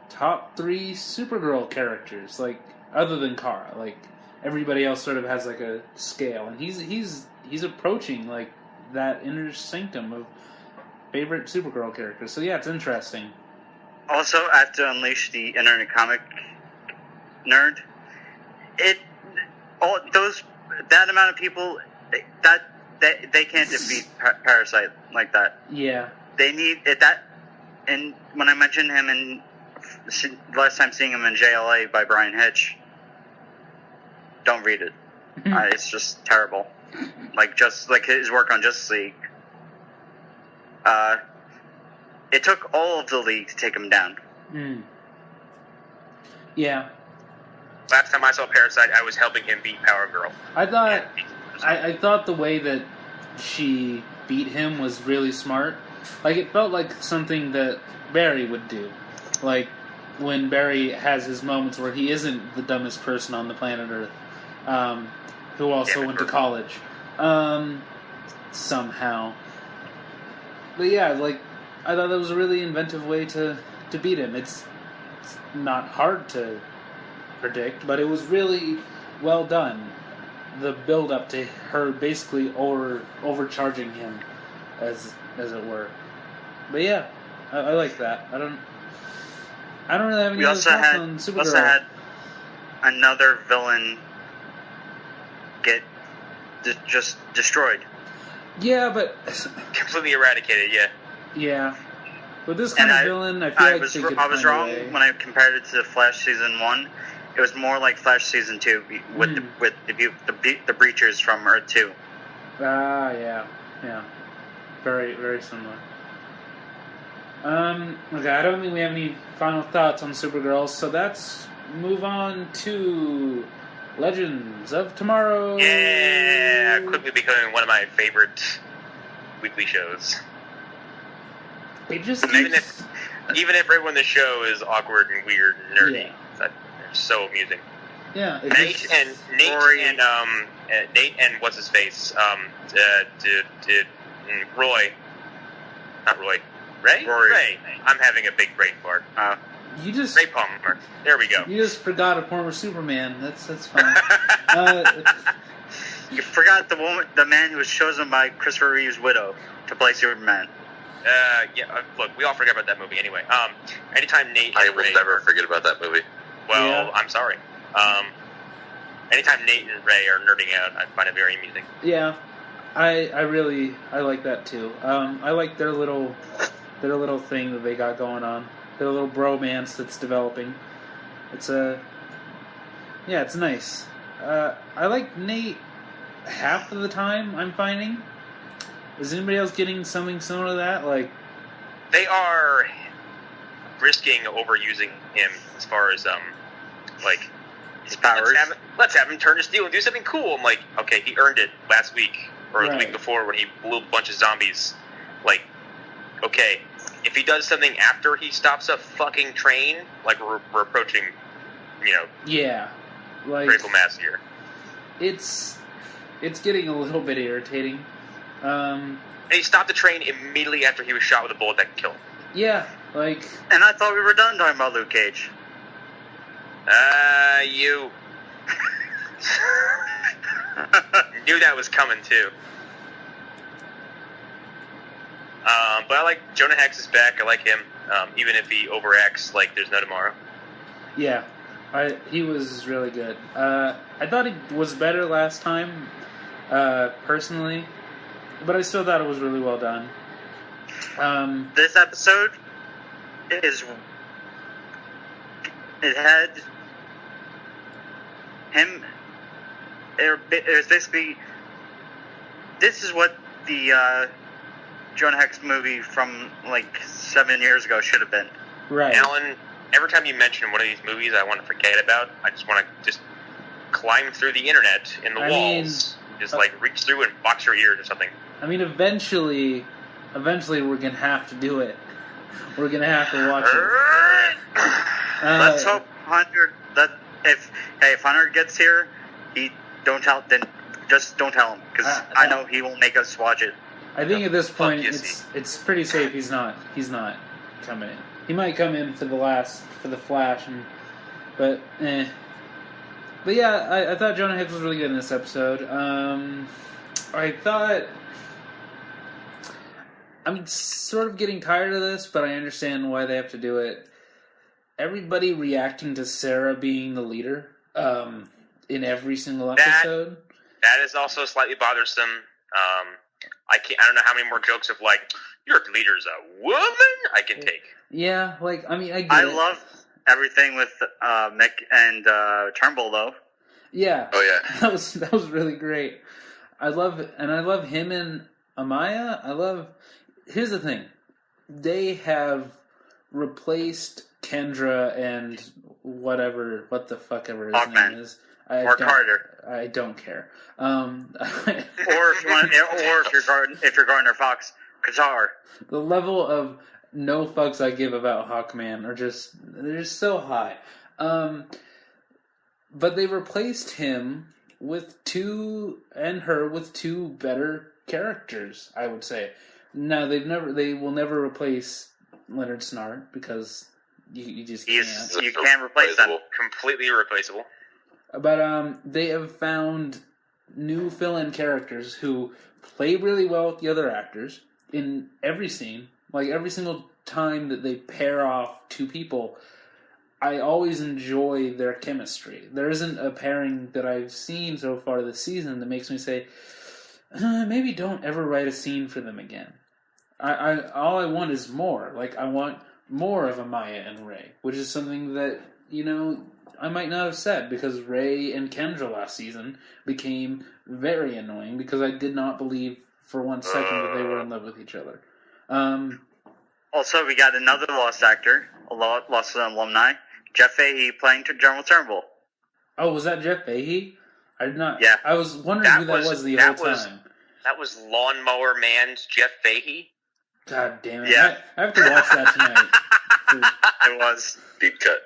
top 3 Supergirl characters, like other than Kara. Like everybody else sort of has like a scale, and he's approaching like that inner sanctum of favorite Supergirl characters. So yeah, it's interesting. Also, I have to unleash the internet comic nerd. That amount of people that they can't defeat Parasite like that. Yeah, they need it. That, and when I mentioned him in last time seeing him in JLA by Brian Hitch, don't read it. It's just terrible. Just like his work on Justice League. It took all of the league to take him down. Yeah. Last time I saw Parasite, I was helping him beat Power Girl. I thought the way that she beat him was really smart. Like, it felt like something that Barry would do. Like, when Barry has his moments where he isn't the dumbest person on the planet Earth, who also went to college. Somehow. But yeah, like, I thought that was a really inventive way to beat him. It's not hard to predict, but it was really well done. The build up to her basically overcharging him, as it were. But yeah, I like that. I don't really have any other thoughts on Supergirl. We also had another villain get just destroyed. Yeah, but completely eradicated. Yeah. Yeah. With this kind of villain, I feel like I was wrong when I compared it to Flash Season 1. It was more like Flash Season 2 with the Breachers from Earth 2. Yeah. Very, very similar. Okay, I don't think we have any final thoughts on Supergirl, so let's move on to Legends of Tomorrow. Yeah, quickly becoming one of my favorite weekly shows. It just even if everyone in the show is awkward and weird and nerdy, they're so amusing. Yeah, Nate and what's his face, Roy, not Roy, Ray. Ray. I'm having a big brain fart. Ray Palmer. There we go. You just forgot a former Superman. That's fine. You forgot the man who was chosen by Christopher Reeve's widow to play Superman. Look, we all forget about that movie anyway. Anytime Nate I will never forget about that movie. Well, yeah. I'm sorry. Anytime Nate and Ray are nerding out, I find it very amusing. Yeah, I like that too. I like their little thing that they got going on. Their little bromance that's developing. It's nice. I like Nate half of the time, I'm finding. Is anybody else getting something similar to that? Like, they are risking overusing him as far as his powers. Let's have him turn to steel and do something cool. I'm like, okay, he earned it last week or the week before when he blew a bunch of zombies. Like, okay, if he does something after he stops a fucking train, like we're approaching, critical mass here. It's getting a little bit irritating. And he stopped the train immediately after he was shot with a bullet that could kill him. Yeah, like... And I thought we were done talking about Luke Cage. You... Knew that was coming, too. But I like Jonah Hex is back. I like him, even if he overacts like there's no tomorrow. Yeah, he was really good. I thought he was better last time, personally, but I still thought it was really well done. This episode it had him. It was basically, this is what the Jonah Hex movie from like 7 years ago should have been. Right. Alan, every time you mention one of these movies I want to forget about, I just want to just climb through the internet in the walls, just like reach through and box your ears or something. I mean, eventually we're gonna have to do it. We're gonna have to watch it. Let's hope Hunter. That if Hunter gets here, just don't tell him, because I know he won't make us watch it. I think at this point it's pretty safe he's not coming in. He might come in for the Flash, but yeah, I thought Jonah Hex was really good in this episode. I thought, I'm sort of getting tired of this, but I understand why they have to do it. Everybody reacting to Sarah being the leader in every single episode. That is also slightly bothersome. I don't know how many more jokes of like, your leader's a woman I can take. Yeah, like, I mean, I love everything with Mick and Turnbull, though. Yeah. Oh yeah. That was really great. I love him and Amaya. Here's the thing. They have replaced Kendra and what the fuck ever his Hawkman. name is. Or Carter. I don't care. Or if you're Gardner Fox, Qatar. The level of no fucks I give about Hawkman they're just so high. But they replaced him with two better characters, I would say. Now they will never replace Leonard Snart, because you just can't. You can't replace them. Completely irreplaceable. But they have found new fill-in characters who play really well with the other actors in every scene. Like, every single time that they pair off two people, I always enjoy their chemistry. There isn't a pairing that I've seen so far this season that makes me say, maybe don't ever write a scene for them again. All I want is more. Like, I want more of Amaya and Ray, which is something that, I might not have said, because Ray and Kendra last season became very annoying because I did not believe for 1 second that they were in love with each other. Also, we got another lost actor, a lost alumni, Jeff Fahey playing General Turnbull. Oh, was that Jeff Fahey? I did not. Yeah. I was wondering who that was the whole time. That was Lawnmower Man's Jeff Fahey. God damn it! Yeah. I have to watch that tonight. It was Deep cut.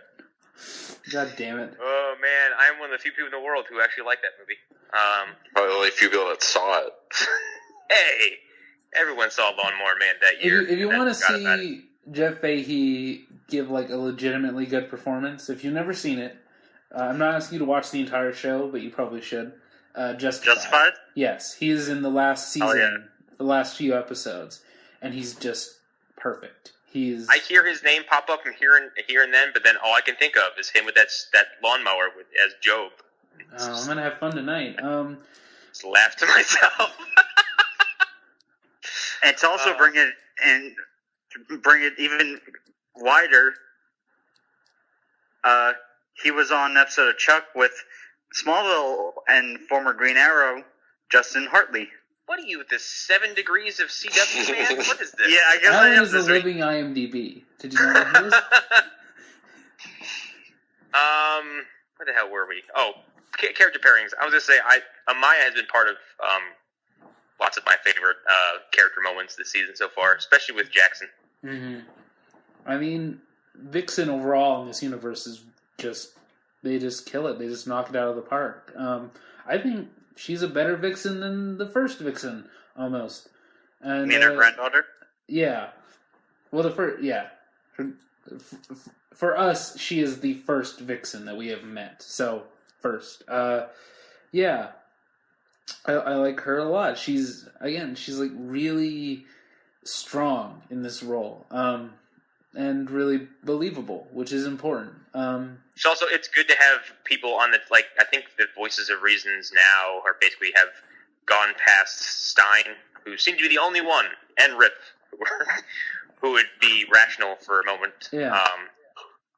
God damn it! Oh man, I am one of the few people in the world who actually like that movie. Probably only a few people that saw it. Hey, everyone saw Lawnmower Man that year. If you want to see Jeff Fahey give like a legitimately good performance, if you've never seen it, I'm not asking you to watch the entire show, but you probably should. Justified? Yes, he's in the last season, the last few episodes, and he's just perfect. I hear his name pop up from here and then, but then all I can think of is him with that lawnmower as Job. I'm gonna have fun tonight. Just laugh to myself. And to also bring it even wider, he was on an episode of Chuck with Smallville and former Green Arrow Justin Hartley. What are you with this 7 degrees of CW, man? What is this? Yeah, I guess Alan is a living IMDb. Did you know that he was? Where the hell were we? Oh, character pairings. I was going to say, Amaya has been part of lots of my favorite character moments this season so far, especially with Jackson. Mm-hmm. I mean, Vixen overall in this universe is they just kill it. They just knock it out of the park. I think she's a better Vixen than the first Vixen, almost. And, you mean her granddaughter? Yeah. Well, the first, yeah. For us, she is the first Vixen that we have met. So, first. Yeah. I like her a lot. She's like really strong in this role, and really believable, which is important. It's good to have people on the, like, I think the Voices of Reasons now are basically have gone past Stein, who seemed to be the only one, and Rip, who would be rational for a moment. Yeah.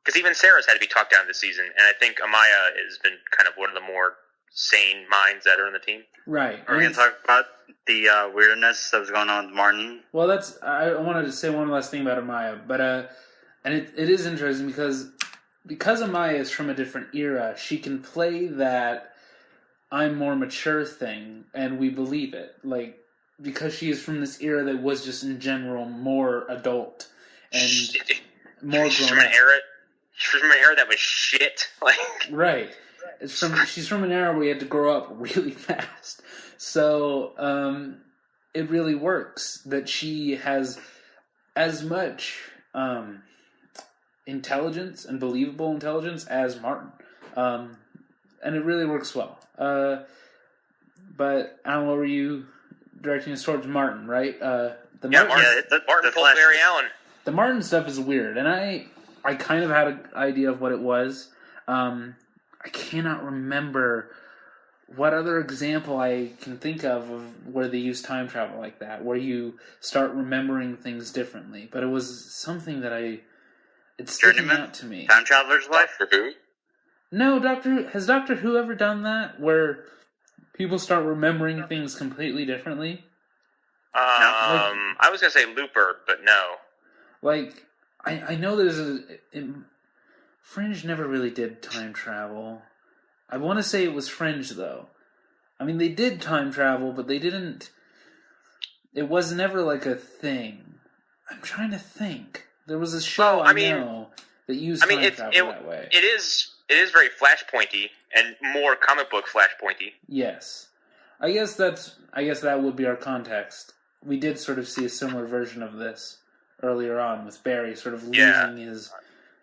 Because even Sarah's had to be talked down this season, and I think Amaya has been kind of one of the more sane minds that are on the team. Right. Are we going to talk about the weirdness that was going on with Martin? Well, I wanted to say one last thing about Amaya, but and it is interesting because Amaya is from a different era, she can play that I'm more mature thing, and we believe it. Like, because she is from this era that was just in general more adult and more She's grown from up. She's from an era that was shit. Like, right. She's from an era where you had to grow up really fast. So it really works that she has as much intelligence and believable intelligence as Martin. And it really works well. But Alan, what were you directing us towards? Martin, right? Martin the pulled Barry Allen. The Martin stuff is weird, and I kind of had an idea of what it was. I cannot remember what other example I can think of where they use time travel like that, where you start remembering things differently. But it was something that it's sticking out to me. Time Traveler's Life? Doctor Who? No, has Doctor Who ever done that, where people start remembering things completely differently? I was going to say Looper, but no. Like, I know Fringe never really did time travel. I want to say it was Fringe, though. I mean, they did time travel, but they didn't... It was never, like, a thing. I'm trying to think. There was a show I know that used time travel that way. It is very Flashpointy, and more comic book Flashpointy. Yes. I guess that would be our context. We did sort of see a similar version of this earlier on with Barry sort of losing his...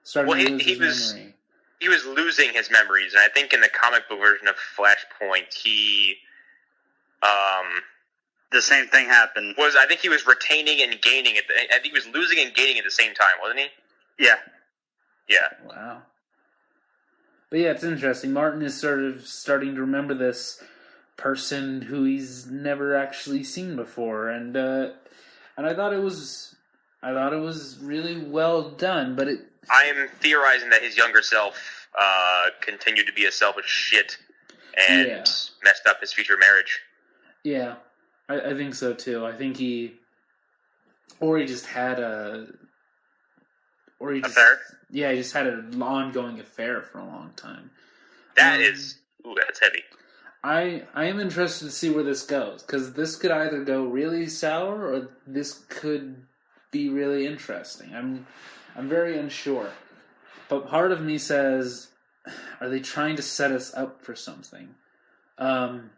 Starting to lose his memory. He was losing his memories, and I think in the comic book version of Flashpoint, he... the same thing happened. I think he was retaining and gaining it. I think he was losing and gaining at the same time, wasn't he? Yeah. Yeah. Wow. But yeah, it's interesting. Martin is sort of starting to remember this person who he's never actually seen before, and I thought it was really well done. But I am theorizing that his younger self continued to be a selfish shit and messed up his future marriage. Yeah, I think so too. I think he just had affair? Yeah, he just had an ongoing affair for a long time. That's heavy. I am interested to see where this goes, because this could either go really sour or this could be really interesting. I'm very unsure. But part of me says, are they trying to set us up for something? And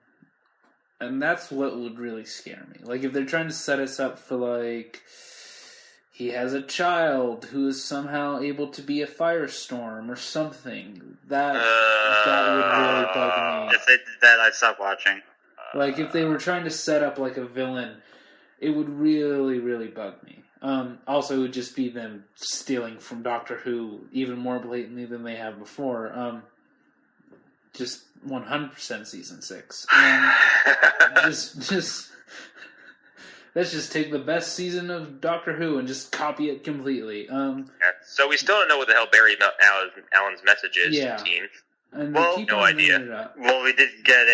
that's what would really scare me. Like, if they're trying to set us up for, like, he has a child who is somehow able to be a firestorm or something, that would really bug me. If they did that, I'd stop watching. Like, if they were trying to set up, like, a villain, it would really, really bug me. Also, it would just be them stealing from Doctor Who even more blatantly than they have before. Just 100% season 6. And just let's just take the best season of Doctor Who and just copy it completely. So we still don't know what the hell Barry Allen's message is. Yeah. Team. And Well, keep no on idea. bringing it up. Well, we did get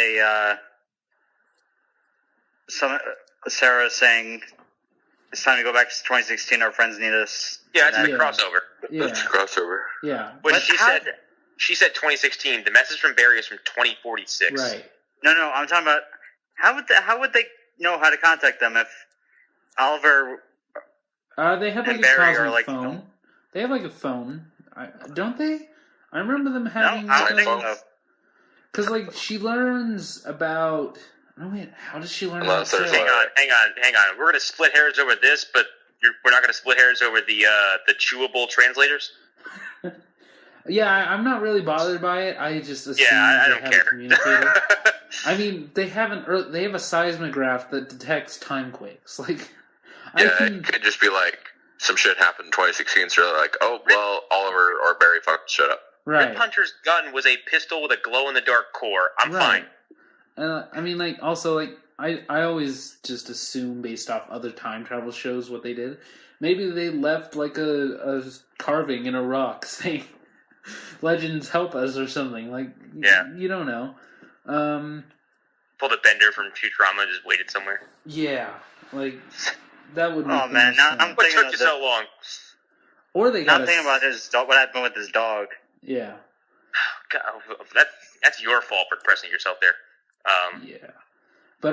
Sarah saying it's time to go back to 2016. Our friends need us. Yeah, it's a big Yeah. crossover. Yeah, That's a crossover. yeah, But But she said 2016. The message from Barry is from 2046. right. No, I'm talking about how would they know how to contact them if Oliver? They have like And a Barry cosmic are, like, phone. no. They have like a phone, don't they? I remember them No, having. I don't think so. Because like she learns about. Oh wait, how does she learn? Unless about there's, Sarah? Hang on. We're gonna split hairs over this, but we're not gonna split hairs over the chewable translators. Yeah, I'm not really bothered by it. I just assume I they don't have care. a communicator. I mean, they have a seismograph that detects time quakes. Like, Yeah, it could just be like some shit happened in 2016, so they're like, oh, well, Oliver or Barry fucked shit up. Right. Rip Hunter's gun was a pistol with a glow-in-the-dark core. I'm fine. I mean, like, also, like, I always just assume based off other time travel shows what they did. Maybe they left, like, a carving in a rock saying, legends help us or something. Like, you don't know. Pulled a Bender from Futurama and just waited somewhere. Yeah, like, that would make Oh, man, now I'm What thinking took you so long? Or they got Not thinking about his dog, what happened with his dog. Yeah. God, that's your fault for pressing yourself there. Yeah. But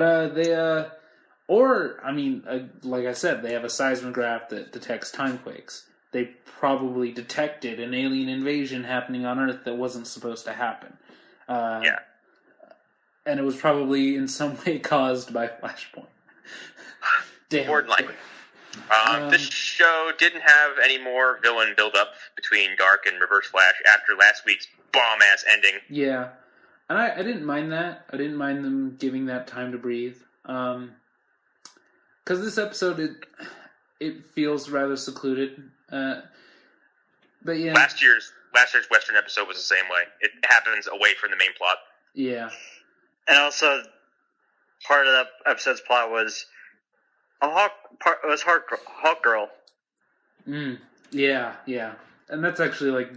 like I said, they have a seismograph that detects timequakes. They probably detected an alien invasion happening on Earth that wasn't supposed to happen. Yeah. And it was probably in some way caused by Flashpoint. More than likely. This show didn't have any more villain build-up between Dark and Reverse Flash after last week's bomb-ass ending. Yeah. And I didn't mind that. I didn't mind them giving that time to breathe. Because this episode, it feels rather secluded. But yeah. Last year's Western episode was the same way. It happens away from the main plot. Yeah. And also, part of that episode's plot was Hawk Girl. Yeah. And that's actually, like,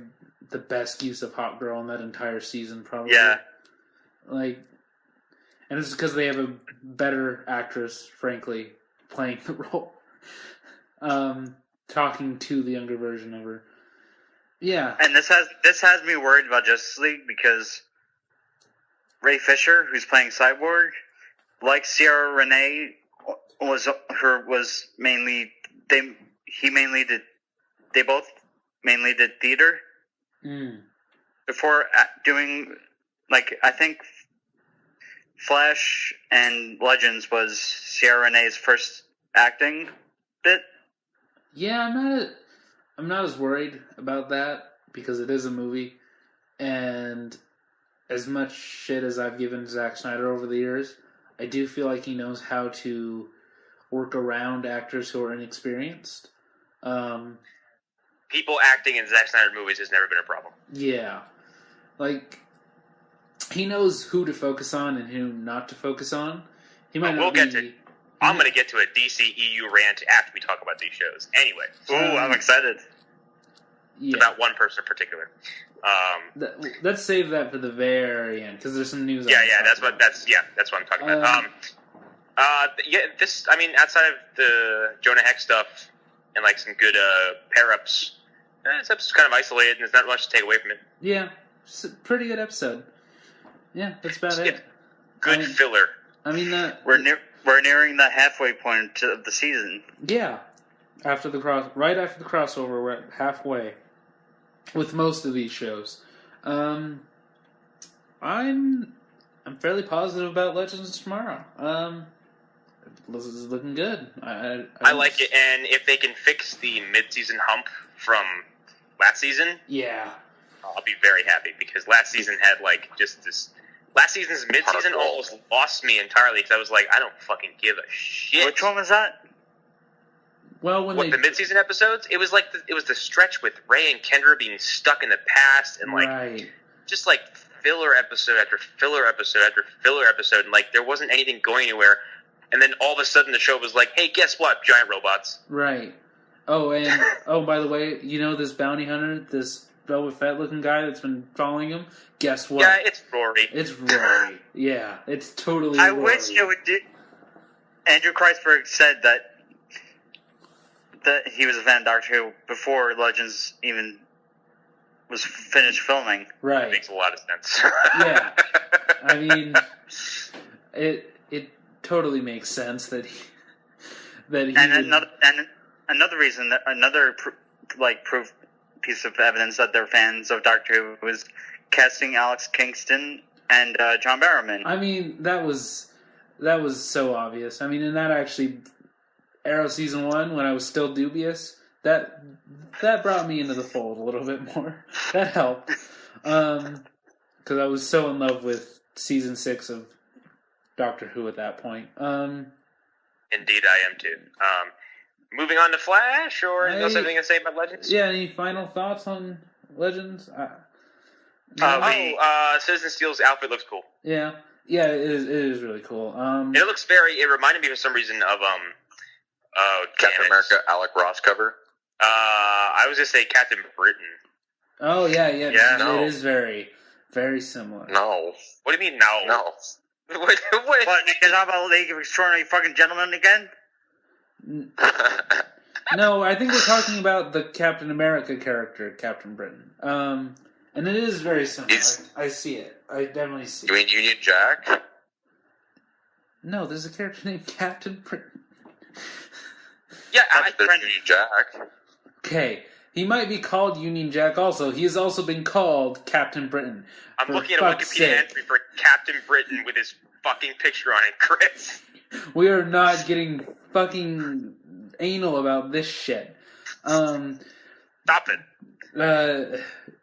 the best use of Hawk Girl in that entire season, probably. Yeah. Like, and it's because they have a better actress, frankly, playing the role. Talking to the younger version of her. Yeah. And this has me worried about Justice League because Ray Fisher, who's playing Cyborg, like Ciara Renee, they both mainly did theater. Before doing, like, I think Flash and Legends was Ciara Renee's first acting bit. Yeah, I'm not as worried about that because it is a movie, and as much shit as I've given Zack Snyder over the years, I do feel like he knows how to work around actors who are inexperienced. People acting in Zack Snyder movies has never been a problem. Yeah. Like, he knows who to focus on and who not to focus on. He might not I'm going to get to a DC EU rant after we talk about these shows. Anyway. Ooh, I'm excited. Yeah. About one person in particular. Let's save that for the very end, because there's some news. That's what I'm talking about. Outside of the Jonah Hex stuff and like some good pair-ups, this episode's kind of isolated, and there's not much to take away from it. Yeah, it's a pretty good episode. Yeah, that's about it. Good filler. I mean, we're nearing the halfway point of the season. Yeah, right after the crossover, we're at halfway with most of these shows. I'm fairly positive about Legends tomorrow. This is looking good. I like it, and if they can fix the mid-season hump from last season, I'll be very happy, because last season had like just this. Last season's mid-season almost lost me entirely, because I was like, I don't fucking give a shit. Which one was that? Well, the mid-season episodes, it was like it was the stretch with Ray and Kendra being stuck in the past, and like just like filler episode after filler episode after filler episode, and like there wasn't anything going anywhere. And then all of a sudden the show was like, hey, guess what? Giant robots. Right. Oh, and by the way, you know this bounty hunter, this Velvet Fett looking guy that's been following him? Guess what? Yeah, it's Rory. It's Rory. Yeah, it's totally I Rory. wish it would do. Andrew Kreisberg said that he was a fan of Doctor Who before Legends even was finished filming. Right. It makes a lot of sense. Yeah. I mean, it totally makes sense that he another reason, that another proof piece of evidence that they're fans of Doctor Who was casting Alex Kingston and John Barrowman. I mean, that was so obvious. I mean, and that actually, Arrow season 1, when I was still dubious, that brought me into the fold a little bit more. That helped, because I was so in love with season 6 of Doctor Who at that point. Indeed, I am too. moving on to Flash, or anything else anything to say about Legends? Yeah, any final thoughts on Legends? Citizen Steel's outfit looks cool. Yeah, it is really cool. It looks it reminded me for some reason of Captain America Alec Ross cover. I was gonna say Captain Britain. Oh yeah. No. It is very, very similar. No. What do you mean no? No. What? You're talking about League of Extraordinary fucking Gentlemen again? No, I think we're talking about the Captain America character, Captain Britain. And it is very similar. I see it. I definitely see You mean Union Jack? No, there's a character named Captain Britain. Yeah, Union Jack. Okay, he might be called Union Jack also. He has also been called Captain Britain. I'm looking at a Wikipedia entry for Captain Britain with his fucking picture on it, Chris. We are not getting fucking anal about this shit. Stop it.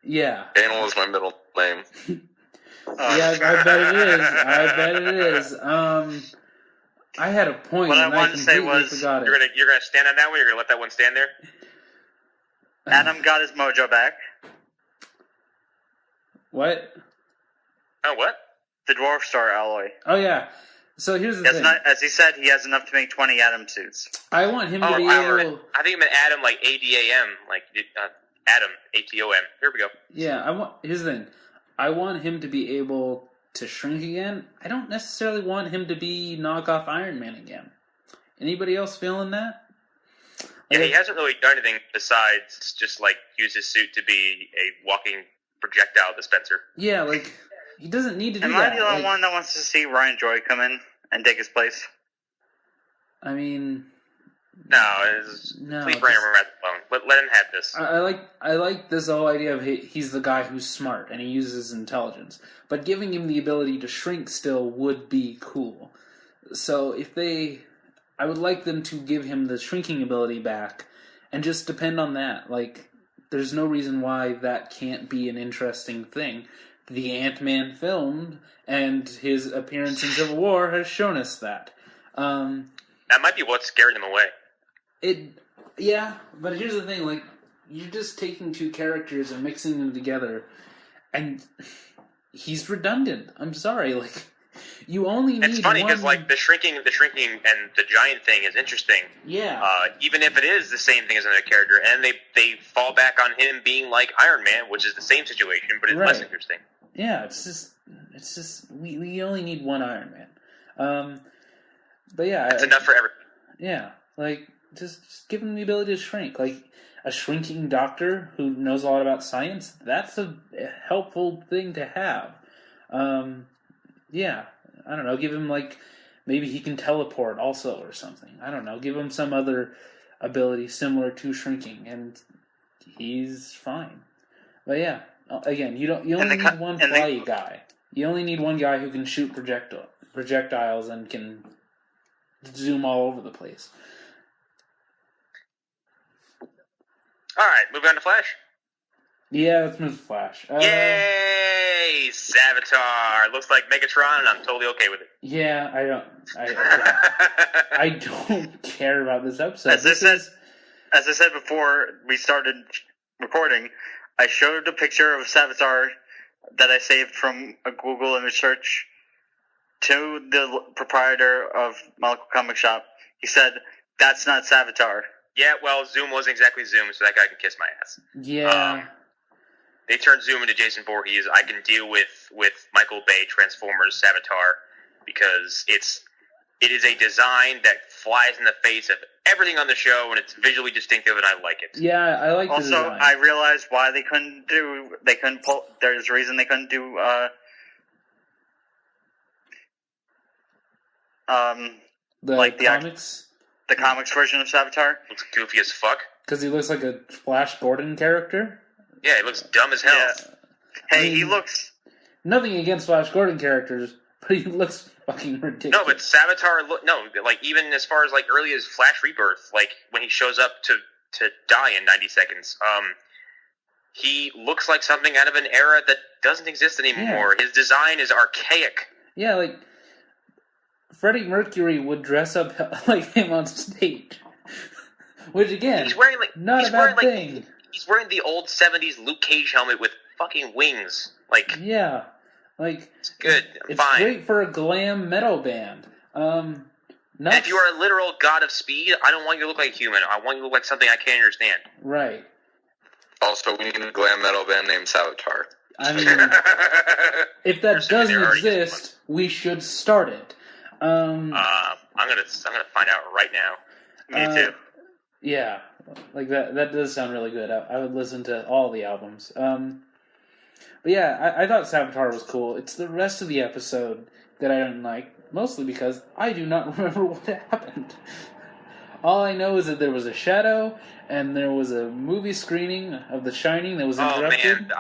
Yeah. Anal is my middle name. Yeah, I bet it is. I had a point What I and wanted I to say completely was, forgot You're it. gonna stand on that one. You're gonna let that one stand there. Adam got his mojo back. What? Oh, what? The Dwarf Star alloy. Oh yeah. So here's the thing. As he said, he has enough to make 20 Atom suits. I want him to be I able. think he meant Adam like ADAM, like Adam ATOM. Here we go. Yeah, here's the thing. I want him to be able to shrink again. I don't necessarily want him to be knockoff Iron Man again. Anybody else feeling that? Yeah, he hasn't really done anything besides just like use his suit to be a walking projectile dispenser. Yeah, like he doesn't need to do Am that. I the only one that wants to see Ryan Joy come in and take his place? I mean, no, please bring him around the phone. Let him have this. I like this whole idea of he's the guy who's smart and he uses intelligence, but giving him the ability to shrink still would be cool. So I would like them to give him the shrinking ability back and just depend on that. Like, there's no reason why that can't be an interesting thing. The Ant-Man film and his appearance in Civil War has shown us that. That might be what's scaring him away. Yeah, but here's the thing, like, you're just taking two characters and mixing them together, and he's redundant. I'm sorry, like, you only need It's funny because, like, the shrinking and the giant thing is interesting. Yeah. Even if it is the same thing as another character, and they fall back on him being like Iron Man, which is the same situation, but it's less interesting. Yeah, it's just we only need one Iron Man. But yeah, it's enough for everyone. Yeah, like just give him the ability to shrink. Like a shrinking doctor who knows a lot about science. That's a helpful thing to have. Yeah, I don't know. Give him like maybe he can teleport also or something. I don't know. Give him some other ability similar to shrinking, and he's fine. But yeah, again, you only need one flyy guy. You only need one guy who can shoot projectiles and can zoom all over the place. All right, moving on to Flash. Yeah, let's move to Flash. Yay! Savitar! Looks like Megatron, and I'm totally okay with it. Yeah, I don't care about this episode. As I said before we started recording, I showed a picture of Savitar that I saved from a Google image search to the proprietor of Molecule Comic Shop. He said, "That's not Savitar." Yeah, well, Zoom wasn't exactly Zoom, so that guy can kiss my ass. Yeah. They turned Zoom into Jason Voorhees. I can deal with Michael Bay Transformers Savitar because it is a design that flies in the face of everything on the show, and it's visually distinctive, and I like it. Yeah, I like the Also, design. I realized why they couldn't pull. There's a reason they couldn't do. The comics. The comics version of Savitar Looks goofy as fuck. Because he looks like a Flash Gordon character. Yeah, he looks dumb as hell. Yeah. Hey, I mean, he looks. Nothing against Flash Gordon characters, but he looks fucking ridiculous. No, but Savitar like even as far as like early as Flash Rebirth, like when he shows up to die in 90 seconds, he looks like something out of an era that doesn't exist anymore. Yeah. His design is archaic. Yeah, like Freddie Mercury would dress up like him on stage. Which again, He's wearing not a bad thing. He's wearing the old '70s Luke Cage helmet with fucking wings. Like, yeah, like it's good. It's fine. great for a glam metal band. And if you are a literal god of speed, I don't want you to look like a human. I want you to look like something I can't understand. Right. Also, we need a glam metal band named Savitar. I mean, if that doesn't exist, we should start it. I'm gonna find out right now. Me too. Yeah, like that does sound really good. I would listen to all the albums. But yeah, I thought Savitar was cool. It's the rest of the episode that I didn't like, mostly because I do not remember what happened. All I know is that there was a shadow, and there was a movie screening of The Shining that was interrupted,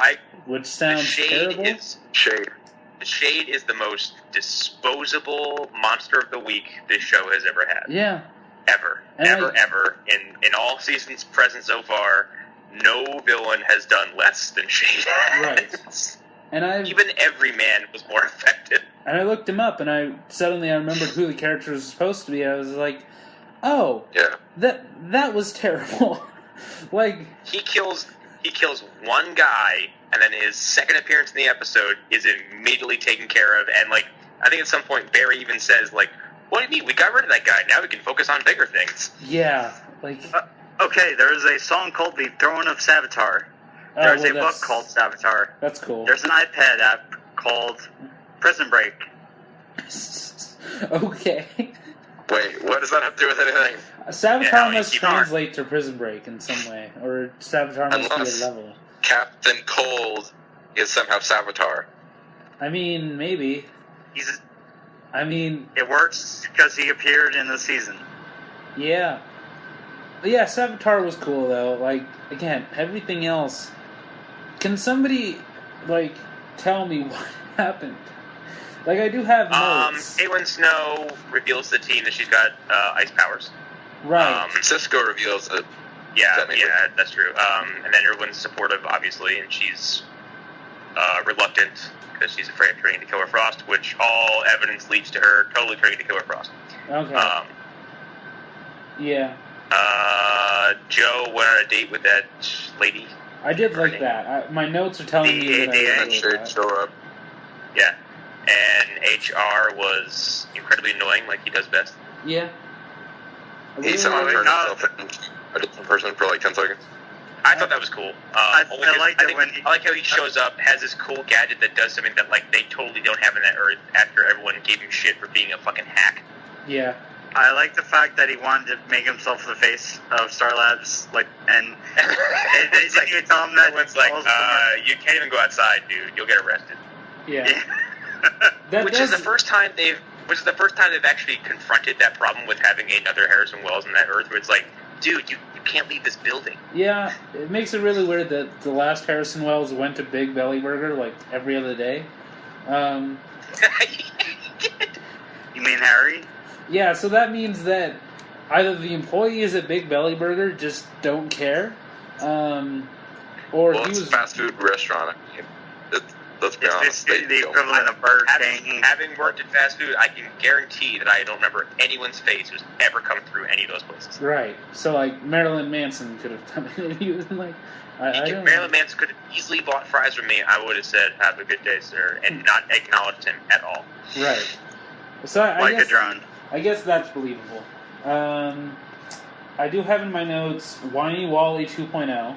which sounds terrible. The Shade is the most disposable monster of the week this show has ever had. Yeah. Ever. In all seasons present so far, no villain has done less than Shade has. Right. Even Everyman was more effective. And I looked him up, and I remembered who the character was supposed to be. I was like, oh, yeah, that was terrible. Like, he kills one guy, and then his second appearance in the episode is immediately taken care of. And like, I think at some point Barry even says, like, "What do you mean? We got rid of that guy. Now we can focus on bigger things." Yeah, like. Okay, there is a song called "The Throne of Savitar." There's a book called Savitar. That's cool. There's an iPad app called Prison Break. Okay. Wait, what does that have to do with anything? Savitar must translate to Prison Break in some way, or Savitar must be a level. Captain Cold is somehow Savitar. I mean, maybe. It works because he appeared in the season. Yeah. But yeah, Savitar was cool, though. Like, again, everything else... Can somebody, like, tell me what happened? Like, I do have notes. Caitlin Snow reveals to the team that she's got ice powers. Right. Cisco reveals it. Yeah, that's true. And then everyone's supportive, obviously, and she's reluctant because she's afraid of turning to Killer Frost, which all evidence leads to her totally turning to Killer Frost. Okay. Yeah. Joe went on a date with that lady. I did like that. My notes are telling me that I really like that. Show up. Yeah. And HR was incredibly annoying, like he does best. Yeah. He somehow turned himself into a different person for like 10 seconds. I thought that was cool. I like how he shows up, has this cool gadget that does something that like they totally don't have in that Earth after everyone gave him shit for being a fucking hack. Yeah. I like the fact that he wanted to make himself the face of Star Labs, like, and it's like you tell him that it's like, you can't even go outside, dude. You'll get arrested. Yeah. Which is the first time they've actually confronted that problem with having another Harrison Wells on that Earth, where it's like, dude, you can't leave this building. Yeah, it makes it really weird that the last Harrison Wells went to Big Belly Burger like every other day. You mean Harry? Yeah, so that means that either the employees at Big Belly Burger just don't care, or he was a fast food restaurant. Let's be honest. It's the equivalent of Burger King. Having worked in fast food, I can guarantee that I don't remember anyone's face who's ever come through any of those places. Right. So, like, Marilyn Manson could have come in and he was like... Marilyn Manson could have easily bought fries from me. I would have said, "Have a good day, sir," and not acknowledged him at all. Right. So I guess, a drone. I guess that's believable. I do have in my notes Whiny Wally 2.0,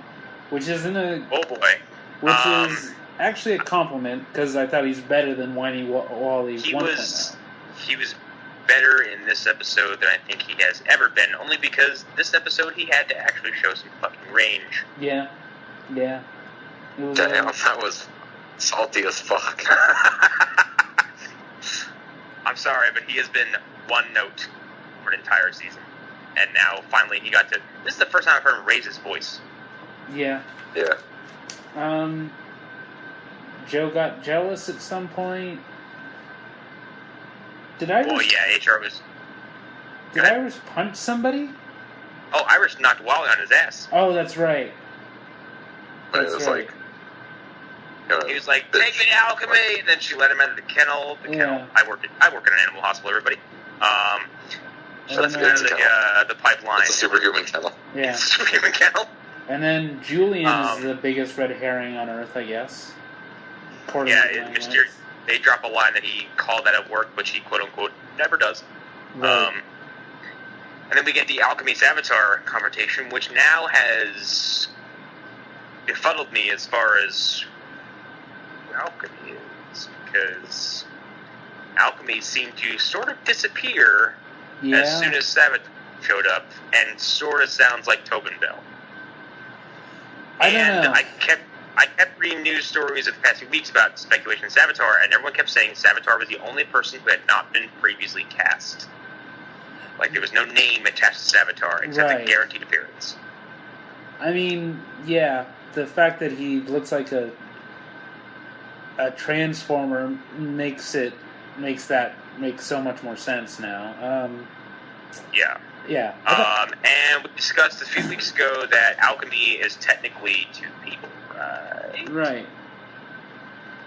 which isn't a... Oh, boy. Which is... actually a compliment, because I thought he's better than Whiny Wally 1.0. He was better in this episode than I think he has ever been, only because this episode he had to actually show some fucking range. Yeah. Yeah. It was, damn, that was salty as fuck. I'm sorry, but he has been one note for an entire season. And now, finally, he got to... This is the first time I've heard him raise his voice. Yeah. Yeah. Joe got jealous at some point. Did Iris... Well, yeah, HR was... Did Iris punch somebody? Oh, Iris knocked Wally on his ass. Oh, that's right. But it was right. He was like, "Take me to alchemy," and then she let him out of the kennel. I work in an animal hospital, everybody. So let's go to the pipeline. It's a superhuman kennel. Yeah. It's a superhuman kennel. And then Julian is the biggest red herring on Earth, I guess. Yeah, they drop a line that he called that at work, which he quote-unquote never does. Right. And then we get the Alchemy Savitar confrontation, which now has befuddled me as far as who Alchemy is, because Alchemy seemed to sort of disappear as soon as Savitar showed up, and sort of sounds like Tobin Bell. I don't know. I kept reading news stories of the past few weeks about speculation of Savitar, and everyone kept saying Savitar was the only person who had not been previously cast. Like, there was no name attached to Savitar, except a guaranteed appearance. I mean, yeah, the fact that he looks like a Transformer makes so much more sense now. Yeah. Yeah. And we discussed a few weeks ago that Alchemy is technically two people, right? Right.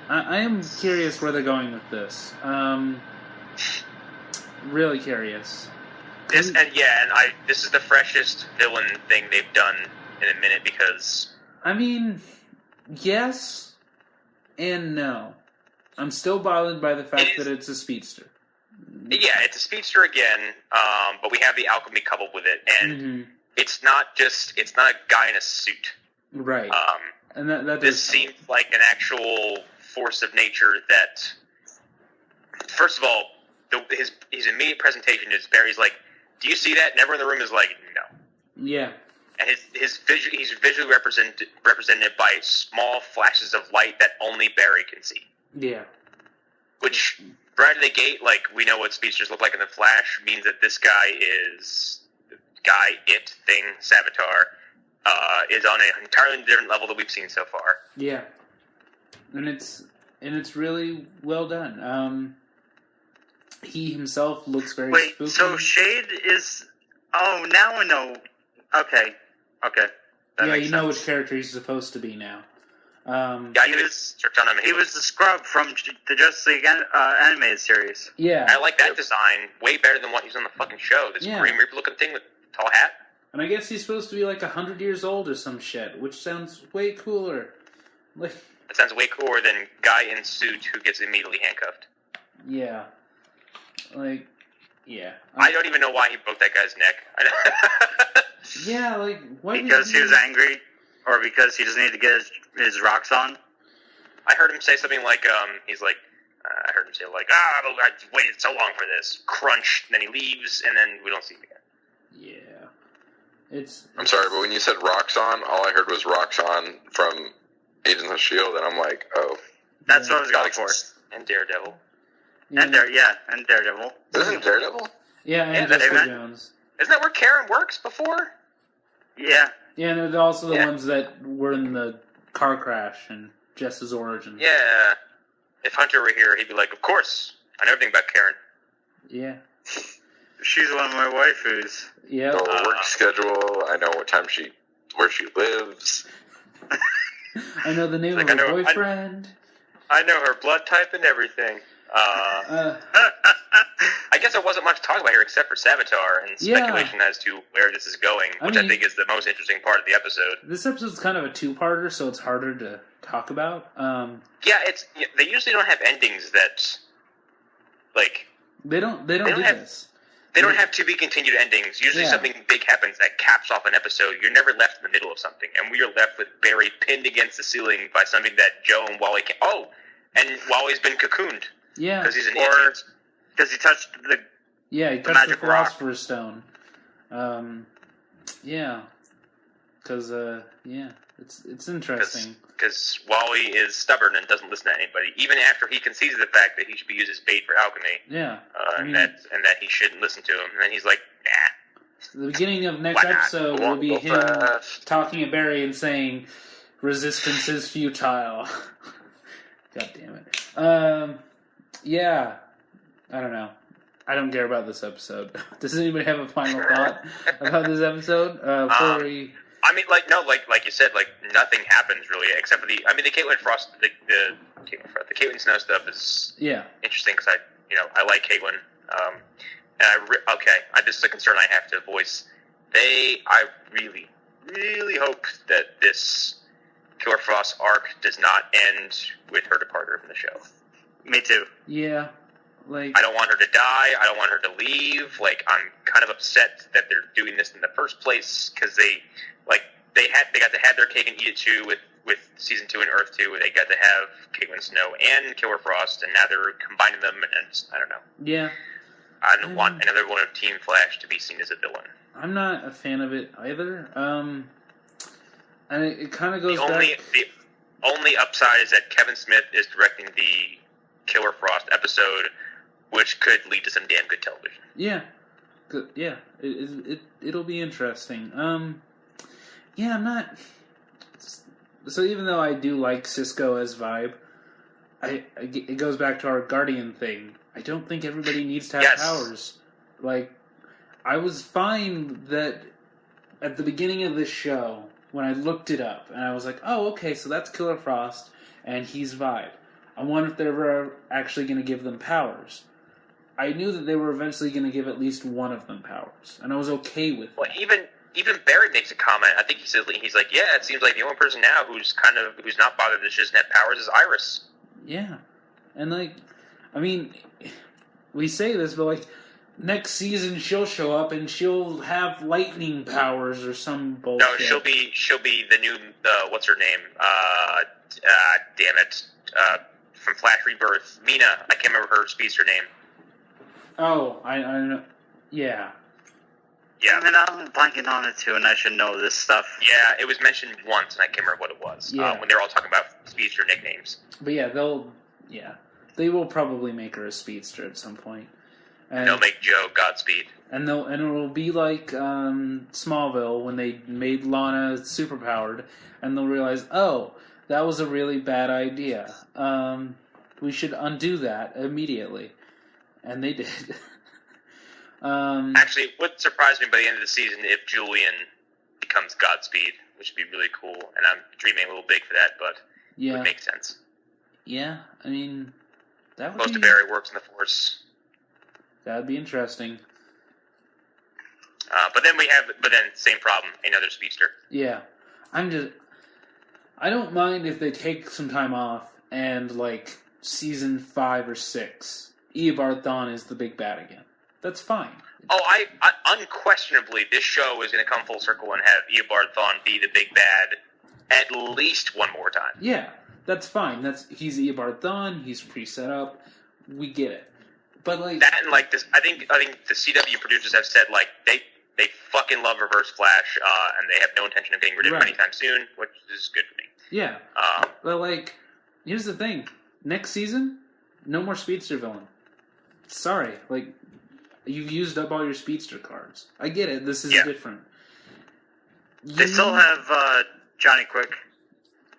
I am curious where they're going with this. Really curious. This is the freshest villain thing they've done in a minute, because I mean, yes and no. I'm still bothered by the fact that it's a speedster. Yeah, it's a speedster again, but we have the alchemy coupled with it, and it's not a guy in a suit. Right. And that this seems like an actual force of nature that, first of all, his immediate presentation is Barry's like, do you see that? And everyone in the room is like, no. Yeah. And he's visually represented by small flashes of light that only Barry can see. Yeah. Which, right out of the gate, like, we know what speedsters look like in the Flash, means that this guy is Savitar, is on an entirely different level that we've seen so far. Yeah. And it's really well done. He himself looks very spooky. Wait, so Shade is... Oh, now I know. Okay. Yeah, you know which character he's supposed to be now. He was the scrub from the Justice League animated series. Yeah. I like that design way better than what he's on the fucking show. This Grim Reaper looking thing with a tall hat. And I guess he's supposed to be like 100 years old or some shit, which sounds way cooler. Like, that sounds way cooler than guy in suit who gets immediately handcuffed. Yeah. Like, yeah. I don't even know why he broke that guy's neck. Yeah, like, what? Because he was angry, or because he just needed to get his rocks on. I heard him say something like, I heard him say like, I waited so long for this. Crunch, and then he leaves, and then we don't see him again. Yeah. I'm sorry, but when you said rocks on, all I heard was rocks on from Agents of S.H.I.E.L.D., and I'm like, oh. That's what I was going for. And Daredevil. Yeah. And Daredevil. Isn't Daredevil? Yeah, and Jessica Jones. Isn't that where Karen works before? Yeah. Yeah, and they're also the ones that were in the car crash and Jess's origin. Yeah. If Hunter were here, he'd be like, of course. I know everything about Karen. Yeah. She's one of my waifus. Yeah. Know her work schedule. I know what time where she lives. I know the name of her boyfriend. I know her blood type and everything. I guess there wasn't much to talk about here except for Savitar and speculation as to where this is going, which I think is the most interesting part of the episode. This episode's kind of a two-parter, so it's harder to talk about. They usually don't have endings that, like, they don't do this. They don't have to be continued endings. Usually something big happens that caps off an episode. You're never left in the middle of something, and we are left with Barry pinned against the ceiling by something that Joe and Wally can't. Oh, and Wally's been cocooned. Yeah, because he's an idiot. Because he touched the magic Philosopher's Stone. Because it's interesting. Because Wally is stubborn and doesn't listen to anybody, even after he concedes the fact that he should be used as bait for alchemy. Yeah, and that he shouldn't listen to him. And then he's like, nah. The beginning of next episode will be him talking at Barry and saying, "Resistance is futile." God damn it. Yeah. I don't know. I don't care about this episode. Does anybody have a final thought about this episode? I mean, like you said, like nothing happens really, except for the Caitlin Frost, the Caitlin Snow stuff is interesting because I like Caitlin. This is a concern I have to voice. I really, really hope that this Killer Frost arc does not end with her departure from the show. Me too. Yeah. Like, I don't want her to die. I don't want her to leave. Like, I'm kind of upset that they're doing this in the first place because they got to have their cake and eat it too with season 2 and Earth 2. They got to have Caitlin Snow and Killer Frost, and now they're combining them. And I don't know. Yeah. I don't want another one of Team Flash to be seen as a villain. I'm not a fan of it either. And it kind of goes back. The only upside is that Kevin Smith is directing the Killer Frost episode, which could lead to some damn good television. Yeah, good. Yeah, it'll be interesting. Yeah, I'm not. So even though I do like Cisco as vibe, it goes back to our Guardian thing. I don't think everybody needs to have powers. Like, I was fine that at the beginning of this show, when I looked it up, and I was like, oh, okay, so that's Killer Frost, and he's vibe. I wonder if they're ever actually going to give them powers. I knew that they were eventually going to give at least one of them powers, and I was okay with that. Well, even Barry makes a comment. I think he's like, yeah, it seems like the only person now who's not bothered that she doesn't have powers is Iris. Yeah, and like, I mean, we say this, but like, next season she'll show up and she'll have lightning powers or some bullshit. No, she'll be the new what's her name? Damn it. From Flash Rebirth, Mina. I can't remember her speedster name. Oh, I know. Yeah. Yeah. I mean, I'm blanking on it too, and I should know this stuff. Yeah, it was mentioned once, and I can't remember what it was. Yeah. When they were all talking about speedster nicknames. But yeah, they will probably make her a speedster at some point. And they'll make Joe Godspeed. And it'll be like Smallville when they made Lana superpowered, and they'll realize, oh, that was a really bad idea. We should undo that immediately. And they did. Actually, it would surprise me by the end of the season if Julian becomes Godspeed, which would be really cool. And I'm dreaming a little big for that, but it would make sense. Yeah, I mean, that would Most of Barry works in the Force. That would be interesting. But then same problem, another speedster. Yeah, I don't mind if they take some time off and like season 5 or 6, Eobard Thawne is the big bad again. That's fine. Oh, I unquestionably, this show is going to come full circle and have Eobard Thawne be the big bad at least one more time. Yeah, that's fine. He's Eobard Thawne. He's pre-set up. We get it. But like that, and like this, I think the CW producers have said like they fucking love Reverse Flash, and they have no intention of getting rid of him anytime soon, which is good for me. Yeah. But like, here's the thing: next season, no more speedster villain. Sorry, like you've used up all your speedster cards. I get it. This is different. They still have Johnny Quick.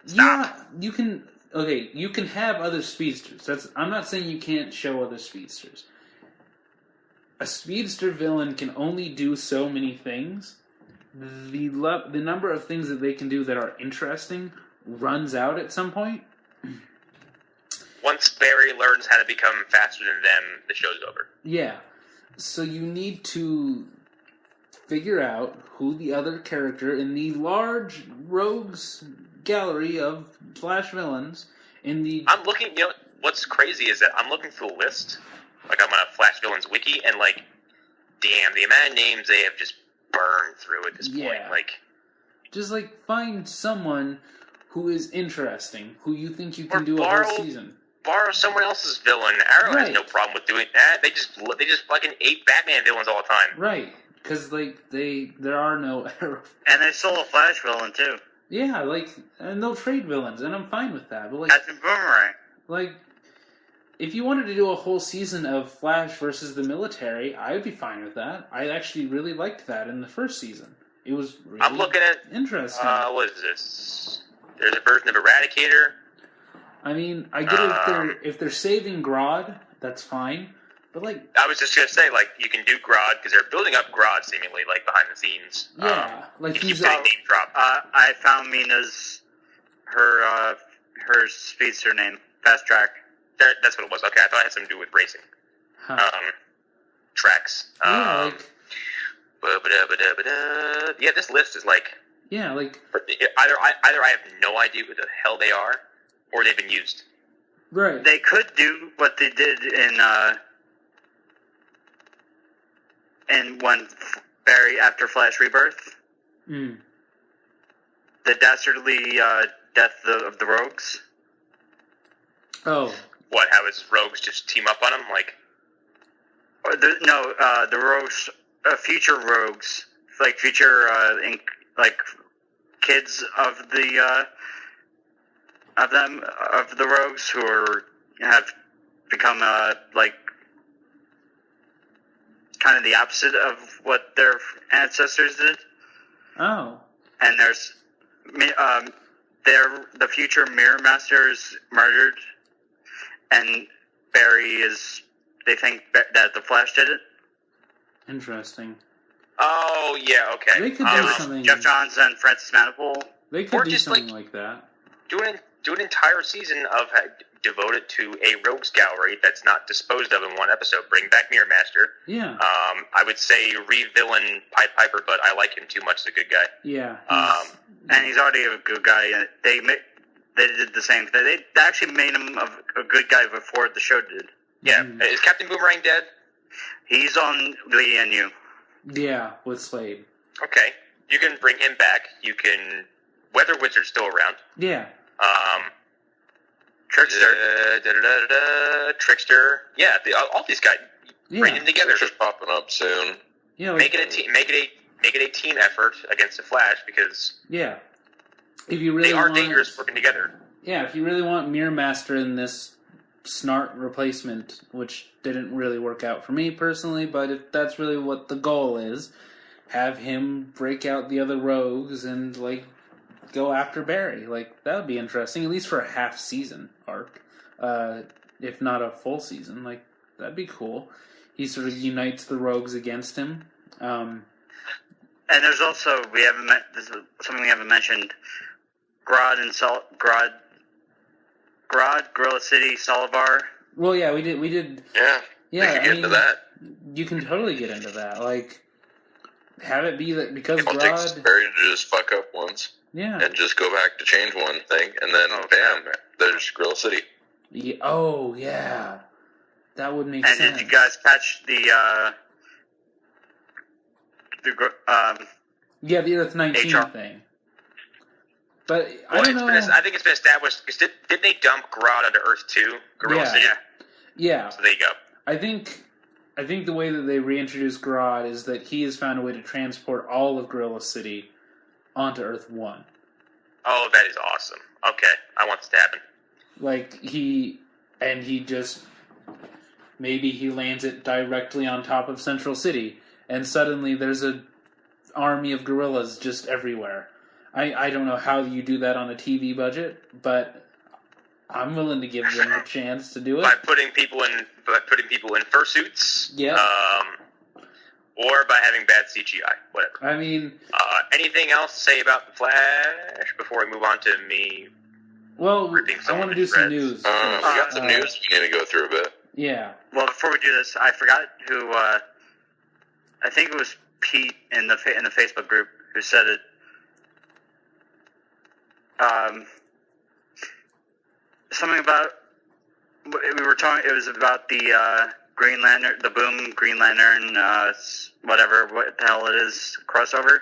Stop. Yeah, you can. Okay, you can have other speedsters. I'm not saying you can't show other speedsters. A speedster villain can only do so many things. The number of things that they can do that are interesting runs out at some point. Once Barry learns how to become faster than them, the show's over. Yeah. So you need to figure out who the other character in the large rogues gallery of Flash villains I'm looking, what's crazy is that I'm looking through a list, like I'm on a Flash Villains wiki, and like, damn, the amount of names they have just burned through at this point. Like, just like find someone who is interesting, who you think you can do a whole season. Borrow someone else's villain. Arrow has no problem with doing that. They just fucking ate Batman villains all the time. Right, because like there are no Arrow, and there's still a Flash villain too. Yeah, like, and they'll trade villains, and I'm fine with that. But like, Captain Boomerang. Like, if you wanted to do a whole season of Flash versus the military, I would be fine with that. I actually really liked that in the first season. It was really I'm looking at interesting. What is this? There's a version of Eradicator. I mean, I get it if they're saving Grodd, that's fine. But like, I was just gonna say, like, you can do Grodd because they're building up Grodd seemingly, like behind the scenes. Yeah, like he's getting name drop. I found Mina's her speedster name, Fast Track. That's what it was. Okay, I thought it had something to do with racing. Huh. tracks. Yeah, Yeah, this list is like either either I have no idea who the hell they are, or they've been used. right. They could do what they did in when Barry after Flash Rebirth, Mm. the dastardly death of the Rogues. Oh, What? How his rogues just team up on him? Like, Or the Rogues, future Rogues, like future like kids of the Rogues who have become like kind of the opposite of what their ancestors did. oh, And there's the future Mirror Master is murdered, and they think that the Flash did it. interesting. oh yeah, okay. They could It do was something. Jeff Johns and Francis Manifold. They could Or do just, something like that. Do an entire season of devoted to a rogues gallery that's not disposed of in one episode. Bring back Mirror Master. Yeah, I would say re-villain Pied Piper, but I like him too much as a good guy. yeah. And he's already a good guy. And they did the same thing. They actually made him a good guy before the show did. Yeah, Mhm. is Captain Boomerang dead? He's on the ENU. Yeah, with Slade. Okay, you can bring him back. You can. Weather Wizard's still around. Yeah, Trickster. Trickster. Yeah, all these guys. Bring yeah, them together. Trickster's popping up soon. yeah. Like, Make it a team. Make it a team effort against the Flash because yeah. If you really they are want, dangerous working together. Yeah, if you really want Mirror Master in this Snart replacement, which didn't really work out for me personally, but if that's really what the goal is, have him break out the other rogues and like go after Barry. Like that would be interesting, at least for a half season arc, if not a full season. Like that'd be cool. He sort of unites the rogues against him. And there's also this is something we haven't mentioned. Grodd, Gorilla City, Solivar. Well, yeah, we did. Yeah, Yeah, we could get into that. You can totally get into that. Like, have it be that because It takes Grodd. Barry to just fuck up once Yeah. and just go back to change one thing, and then bam, there's Gorilla City. Yeah. Oh, yeah. That would make And sense. did you guys catch the Yeah, the Earth 19 HR. thing. But I Well, don't know. I think it's been established because did they dump Grodd onto Earth 2? Gorilla Yeah. City. Yeah, So there you go. I think the way that they reintroduce Grodd is that he has found a way to transport all of Gorilla City onto Earth 1. Oh, that is awesome. Okay, I want this to happen. Like, he just, maybe he lands it directly on top of Central City, and suddenly there's a army of gorillas just everywhere. I don't know how you do that on a TV budget, but I'm willing to give them a chance to do it. By putting people in fursuits. Yeah. Or by having bad CGI. Whatever. I mean, Anything else to say about the Flash before we move on to me? well, Ripping I someone want to do to some shreds. news. We got first. some news we need to go through a bit. Yeah. Well, before we do this, I forgot who. I think it was Pete in the Facebook group who said it. Something about we were talking. It was about the Green Lantern, the Boom Green Lantern, whatever, what the hell it is, crossover.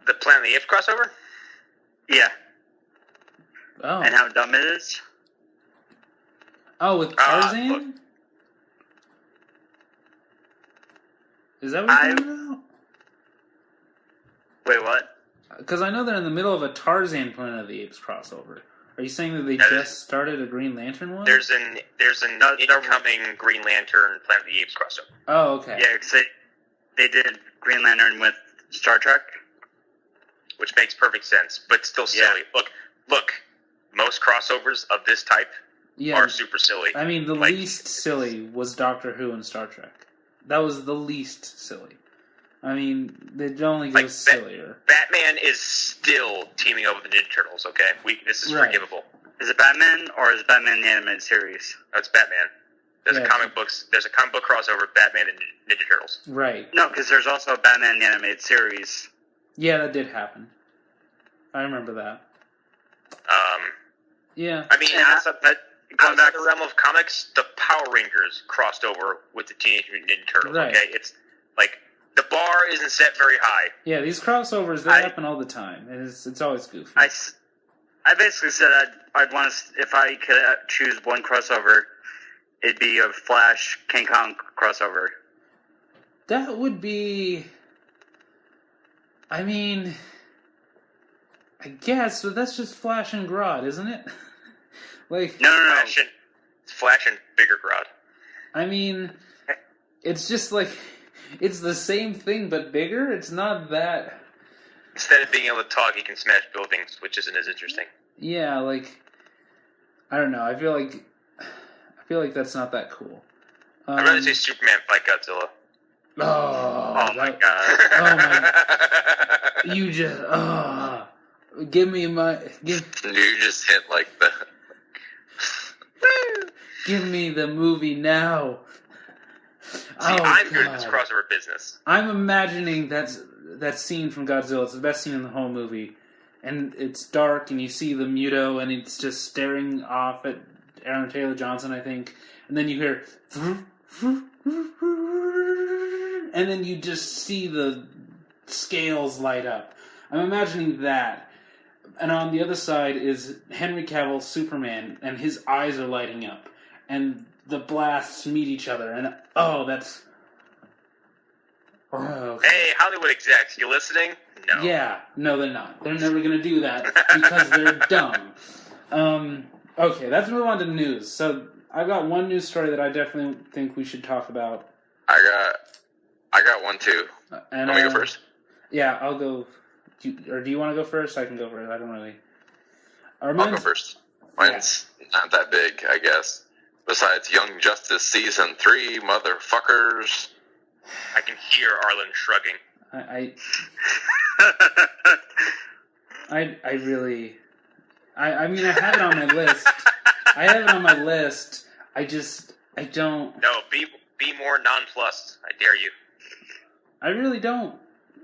The Planet of the Apes crossover? Yeah, Oh. and how dumb it is. Oh, with look. Tarzan? Is that what you're talking about? Wait, what? Because I know they're in the middle of a Tarzan Planet of the Apes crossover. Are you saying that they Yeah, just started a Green Lantern one? There's an incoming Green Lantern Planet of the Apes crossover. Oh, okay. Yeah, 'cause they did Green Lantern with Star Trek. Which makes perfect sense, but still silly. Yeah. Look. Most crossovers of this type Yeah. are super silly. I mean, the Like- least silly was Doctor Who and Star Trek. That was the least silly. I mean, it only Like, goes sillier. Batman is still teaming up with the Ninja Turtles. Okay, this is Right. forgivable. Is it Batman or is it Batman the animated series? That's Batman. There's a comic book crossover, Batman and Ninja Turtles. Right. No, because there's also a Batman the Animated Series. Yeah, that did happen. I remember that. Yeah. I mean, Going outside back the realm of comics, the Power Rangers crossed over with the Teenage Mutant Ninja Turtles. Right. Okay, it's like the bar isn't set very high. Yeah, these crossovers, they happen all the time. And it's always goofy. I basically said I'd want to, if I could choose one crossover, it'd be a Flash King Kong crossover. That would be... I mean... I guess, but that's just Flash and Grodd, isn't it? Like... No. Flash and bigger Grodd. I mean... It's just like... It's the same thing, but bigger? It's not that... Instead of being able to talk, he can smash buildings, which isn't as interesting. Yeah, like... I don't know, I feel like that's not that cool. I'd rather say Superman fight Godzilla. Oh my god. Oh my... You just... Give me my... You just hit like the... Give me the movie now. See, I'm good at this crossover business. I'm imagining that scene from Godzilla. It's the best scene in the whole movie. And it's dark, and you see the Muto, and it's just staring off at Aaron Taylor Johnson, I think. And then you hear... And then you just see the scales light up. I'm imagining that. And on the other side is Henry Cavill's Superman, and his eyes are lighting up. And the blasts meet each other, and that's... Oh, Hey, Hollywood execs, you listening? No. Yeah, no, they're not. They're never going to do that because they're dumb. Okay, let's move on to news. So I've got one news story that I definitely think we should talk about. I got one too. And, Want me to go first? Yeah, I'll go. Do you want to go first? I can go first. I don't really. I'll go first. Mine's not that big, I guess. Besides Young Justice Season 3, motherfuckers. I can hear Arlen shrugging. I really... I mean, I have it on my list. I don't... No, be more nonplussed. I dare you. I really don't.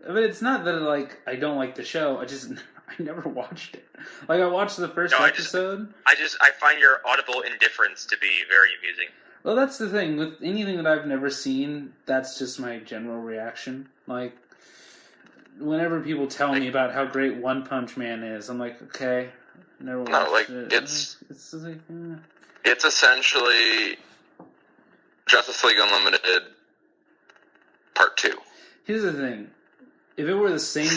But it's not that, like, I don't like the show. I never watched it. Like, I watched the first episode. I find your audible indifference to be very amusing. Well, that's the thing. With anything that I've never seen, that's just my general reaction. Like, whenever people tell me about how great One Punch Man is, I'm like, okay, never watched it. It's like, It's essentially Justice League Unlimited Part 2. Here's the thing. If it were the same was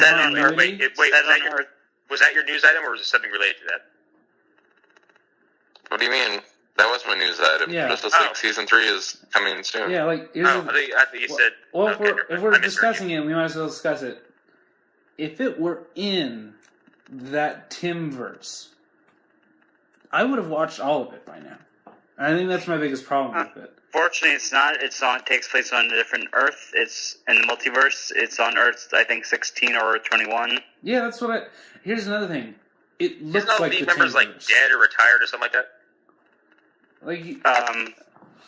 that your news item, or was it something related to that? What do you mean? That was my news item. Yeah. Justice League Season 3 is coming soon. Yeah, like... I think you said... Well, okay, if we're discussing it, we might as well discuss it. If it were in that Timverse, I would have watched all of it by now. I think that's my biggest problem with it. Fortunately, it's not. It takes place on a different Earth. It's in the multiverse. It's on Earth, I think, 16 or 21. Yeah, that's what I... Here's another thing. It looks like the members Timverse. Like dead or retired or something like that. Like,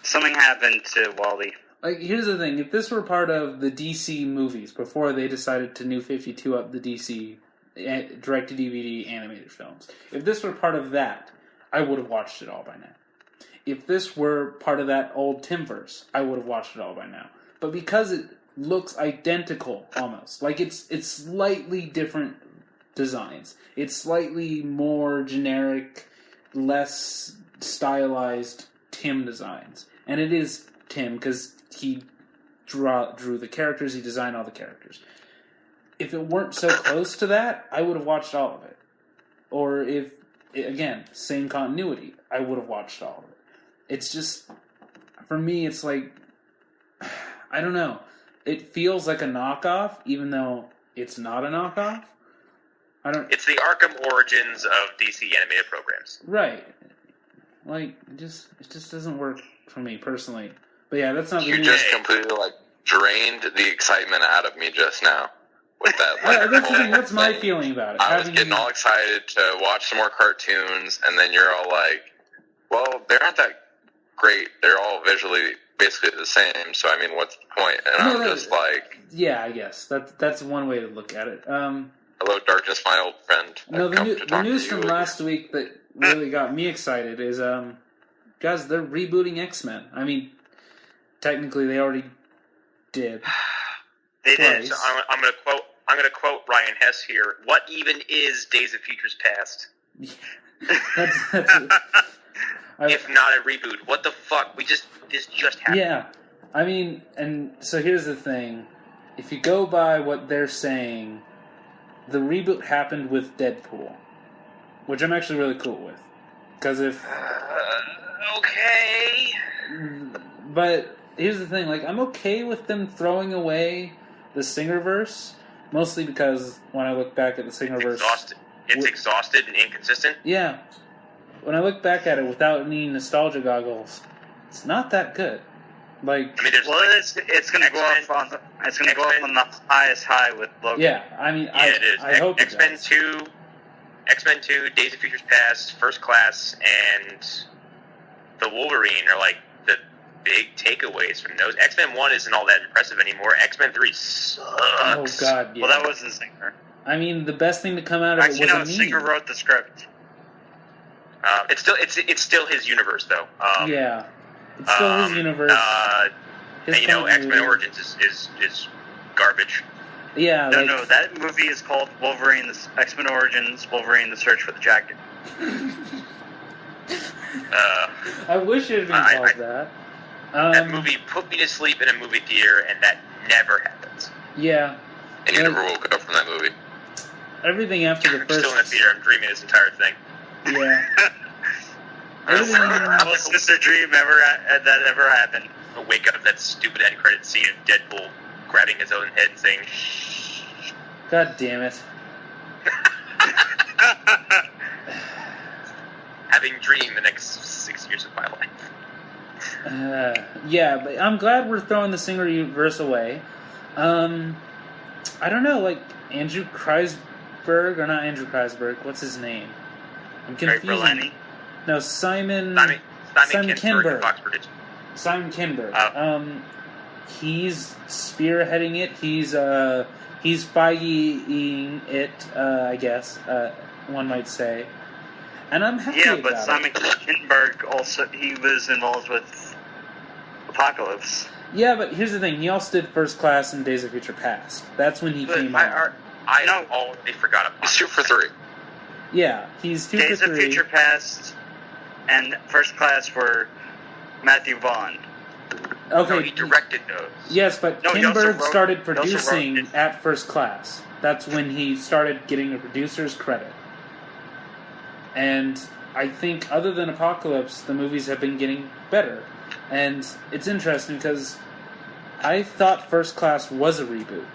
something happened to Wally. Like, here's the thing. If this were part of the DC movies, before they decided to New 52 up the DC direct-to-DVD animated films, if this were part of that, I would have watched it all by now. If this were part of that old Timverse, I would have watched it all by now. But because it looks identical, almost, like it's slightly different designs. It's slightly more generic, less stylized Tim designs. And it is Tim, because he drew the characters, he designed all the characters. If it weren't so close to that, I would have watched all of it. Or if, again, same continuity, I would have watched all of it. It's just, for me, it's like, I don't know. It feels like a knockoff, even though it's not a knockoff. It's the Arkham Origins of DC animated programs. Right. Like, it just doesn't work for me, personally. But yeah, that's not the You just completely, drained the excitement out of me just now. With that, that's the thing, that's my feeling about it. I was getting all excited to watch some more cartoons, and then you're all like, well, they aren't that great. They're all visually basically the same. So I mean, what's the point? And No, I'm just like, yeah, I guess that's one way to look at it. hello, darkness, my old friend. No, I've come to the talk news to from you last week that really got me excited is, guys, they're rebooting X-Men. I mean, technically they already did. They did. Twice. So I'm gonna quote Ryan Hess here. What even is Days of Futures Past? That's If not a reboot, what the fuck? This just happened. yeah. I mean, and so here's the thing. If you go by what they're saying, the reboot happened with Deadpool, which I'm actually really cool with. Because if... Okay. But here's the thing, like, I'm okay with them throwing away the Singerverse, mostly because when I look back at the Singerverse... It's exhausted and inconsistent. Yeah. When I look back at it without any nostalgia goggles, it's not that good. Like, I mean, there's it's going to go up on the highest high with Logan. yeah, I mean, it is. I hope it X-Men does. 2, X-Men 2, Days of Futures Past, First Class, and the Wolverine are like the big takeaways from those. X-Men 1 isn't all that impressive anymore. X-Men 3 sucks. Oh god, yeah. Well, that wasn't Singer. I mean, the best thing to come out of Actually, it no, was a Singer meme. wrote the script. It's still his universe though. Yeah, it's still his universe. His And X-Men continuity. Origins is garbage. Yeah, No, that movie is called Wolverine: X-Men Origins, Wolverine: The Search for the Jacket. I wish it had been called that. That movie put me to sleep in a movie theater, and that never happens. Yeah, and you never woke up from that movie. everything after the I'm first. still in the theater. I'm dreaming this entire thing. Yeah. Everything, Most lucid dream that ever happened. I wake up at that stupid end credit scene of Deadpool grabbing his own head and saying, "Shh." God damn it. Having dreamed the next 6 years of my life. Yeah, but I'm glad we're throwing the Singer universe away. I don't know, like Andrew Kreisberg, or not Andrew Kreisberg, what's his name? I'm Craig confused. Berlanti. No, Simon Simon Kinberg Kinberg. and Fox produced. Simon Kinberg. Oh. He's spearheading it. He's Feige-ing it, I guess, one might say. And I'm happy Yeah, about but it. Simon Kinberg also, he was involved with Apocalypse. Yeah, but here's the thing. He also did First Class and Days of Future Past. That's when he came out. They forgot about It's 2 for 3. Yeah, he's 2 Days for of 3. Future Past and First Class were Matthew Vaughn. Okay. No, he directed those. Yes, but No, he also Kinberg wrote- started he also wrote producing it. at First Class. That's when he started getting a producer's credit. And I think, other than Apocalypse, the movies have been getting better. And it's interesting because I thought First Class was a reboot.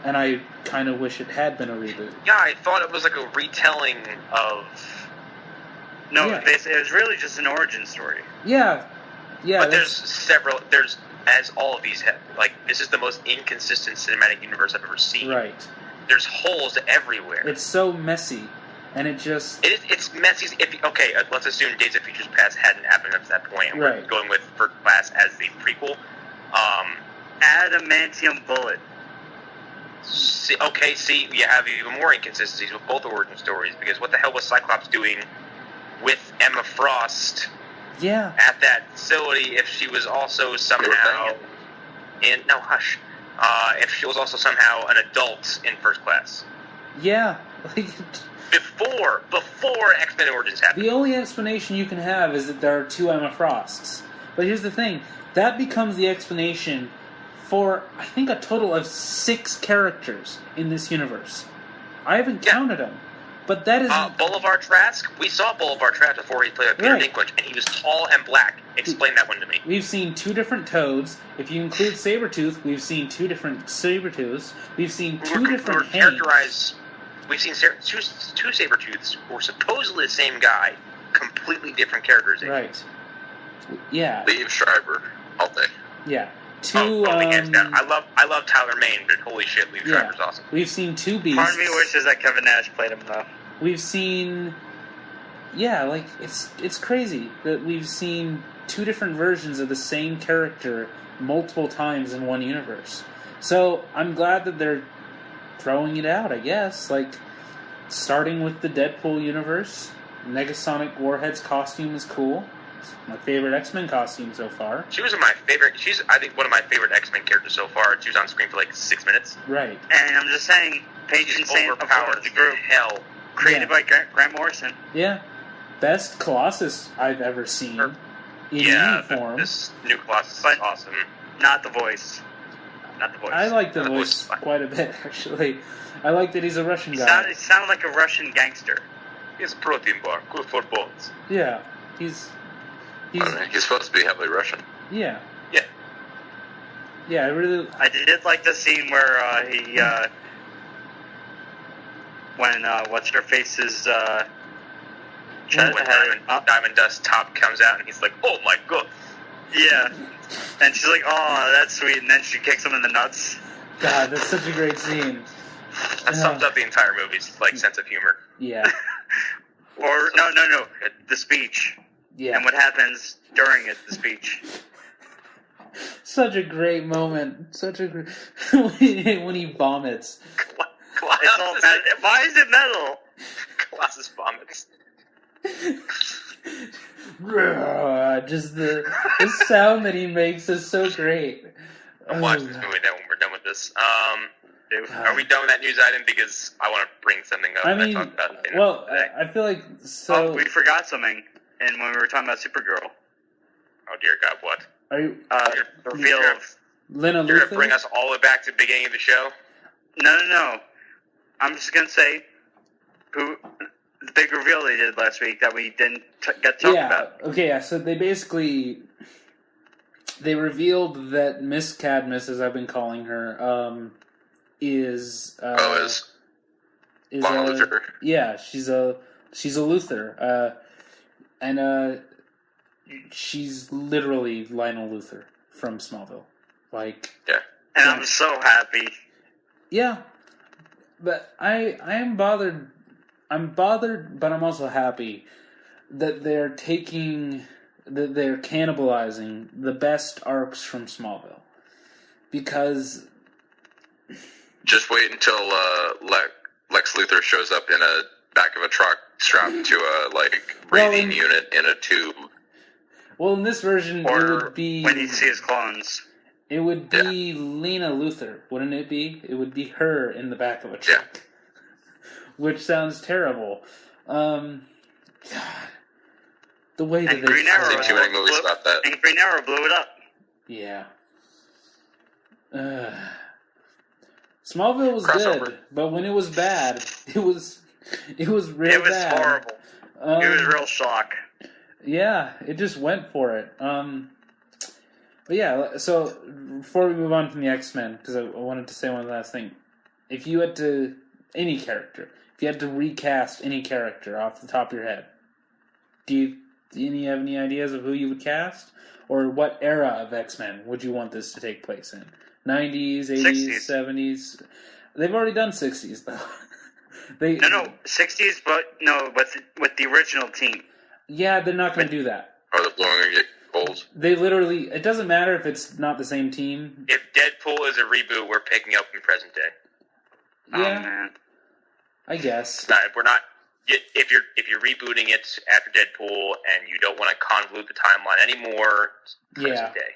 And I kind of wish it had been a reboot. Yeah, I thought it was like a retelling of. No, Yeah. it was really just an origin story. Yeah. Yeah. But there's several. There's, as all of these have, like, this is the most inconsistent cinematic universe I've ever seen. Right. There's holes everywhere. It's so messy. And it just... It's messy. Okay, let's assume Days of Futures Past hadn't happened up to that point, and Right. we're going with First Class as the prequel. Adamantium Bullet. See, you have even more inconsistencies with both origin stories, because what the hell was Cyclops doing with Emma Frost Yeah. at that facility if she was also somehow if she was also somehow an adult in First Class Yeah. Like... before X-Men Origins happened. The only explanation you can have is that there are 2 Emma Frosts. But here's the thing. That becomes the explanation for, I think, a total of 6 characters in this universe. I haven't counted them. But that is... Boulevard Trask? We saw Boulevard Trask before he played Peter Right. Dinklage, and he was tall and black. Explain that one to me. We've seen 2 different Toads. If you include Sabretooth, we've seen 2 different Sabretooths. We've seen 2 different Hanks. Characterized. We've seen two Sabretooths who were supposedly the same guy, completely different characterization. Right. Yeah. Leave Schreiber all day. Yeah. 2, hands down. I love Tyler Mane, but holy shit, Liev Schreiber's awesome. We've seen 2 Beasts. Part of me wishes that Kevin Nash played him, though. We've seen yeah, like it's crazy that we've seen two different versions of the same character multiple times in one universe. So I'm glad that they're throwing it out, I guess. Like, starting with the Deadpool universe, Negasonic Warhead's costume is cool. It's my favorite X-Men costume so far. She was my favorite. She's, I think, one of my favorite X-Men characters so far. She was on screen for like 6 minutes. Right. And I'm just saying, Paige and Sam Overpowered the group. Hell. Created by Grant Morrison. Yeah. Best Colossus I've ever seen in Yeah, any form. this new Colossus is awesome. Not the voice. Not the voice. I like the The voice voice is fine. quite a bit, actually. I like that he's a Russian He guy. sounded like a Russian gangster. It's a protein bar, good for bones. Yeah. He's He's supposed to be heavily Russian. yeah. Yeah. Yeah, I really I did like the scene where when what's her face's When Diamond Dust top comes out and he's like, oh my god. yeah, and she's like, oh, that's sweet, and then she kicks him in the nuts. God, that's such a great scene. That sums up the entire movie's like sense of humor. Yeah. Or no, the speech Yeah. and what happens during it, the speech. Such a great moment. Such a great when he vomits. It's all metal. Why is it metal? Colossus vomits. Just the sound that he makes is so great. I'll watch this movie now when we're done with this. Are we done with that news item? Because I want to bring something up. I that mean, talked about in well, today. I feel like so. We forgot something, and when we were talking about Supergirl, Oh dear God, what? Are you the reveal of Lena You're Luthor? gonna bring us all the way back to the beginning of the show? no. I'm just gonna say who the big reveal they did last week that we didn't get to talk about. Okay, yeah. So they revealed that Miss Cadmus, as I've been calling her, is Lana Luthor. Yeah, she's a Luthor, and she's literally Lionel Luthor from Smallville. Like, Yeah. And I'm so happy. yeah, but I am bothered. I'm bothered, but I'm also happy that they're cannibalizing the best arcs from Smallville, because Just wait until Lex Luthor shows up in a back of a truck strapped to a breathing unit in a tube. well, in this version, it Or would be when you see his clones. it would be Lena Luthor, wouldn't it be? It would be her in the back of a truck, which sounds terrible. God, the way that And Green I've Arrow seen too many movies about that. And Green Arrow blew it up. yeah. Smallville was Crossover. good, but when it was bad, it was real It was bad. horrible. It was real shock. Yeah, it just went for it. But yeah, so before we move on from the X-Men, because I wanted to say one last thing. If you had to, any character, if you had to recast any character off the top of your head, do you have any ideas of who you would cast? Or what era of X-Men would you want this to take place in? 90s, 80s, 60s. 70s? They've already done 60s, though. No, 60s, but no, with the original team. Yeah, they're not going to do that. Or the blowing get old. They literally, it doesn't matter if it's not the same team. If Deadpool is a reboot, we're picking up in present day. Yeah, Oh, man. I guess. We're not. If you're rebooting it after Deadpool and you don't want to convolute the timeline anymore, present Yeah. day.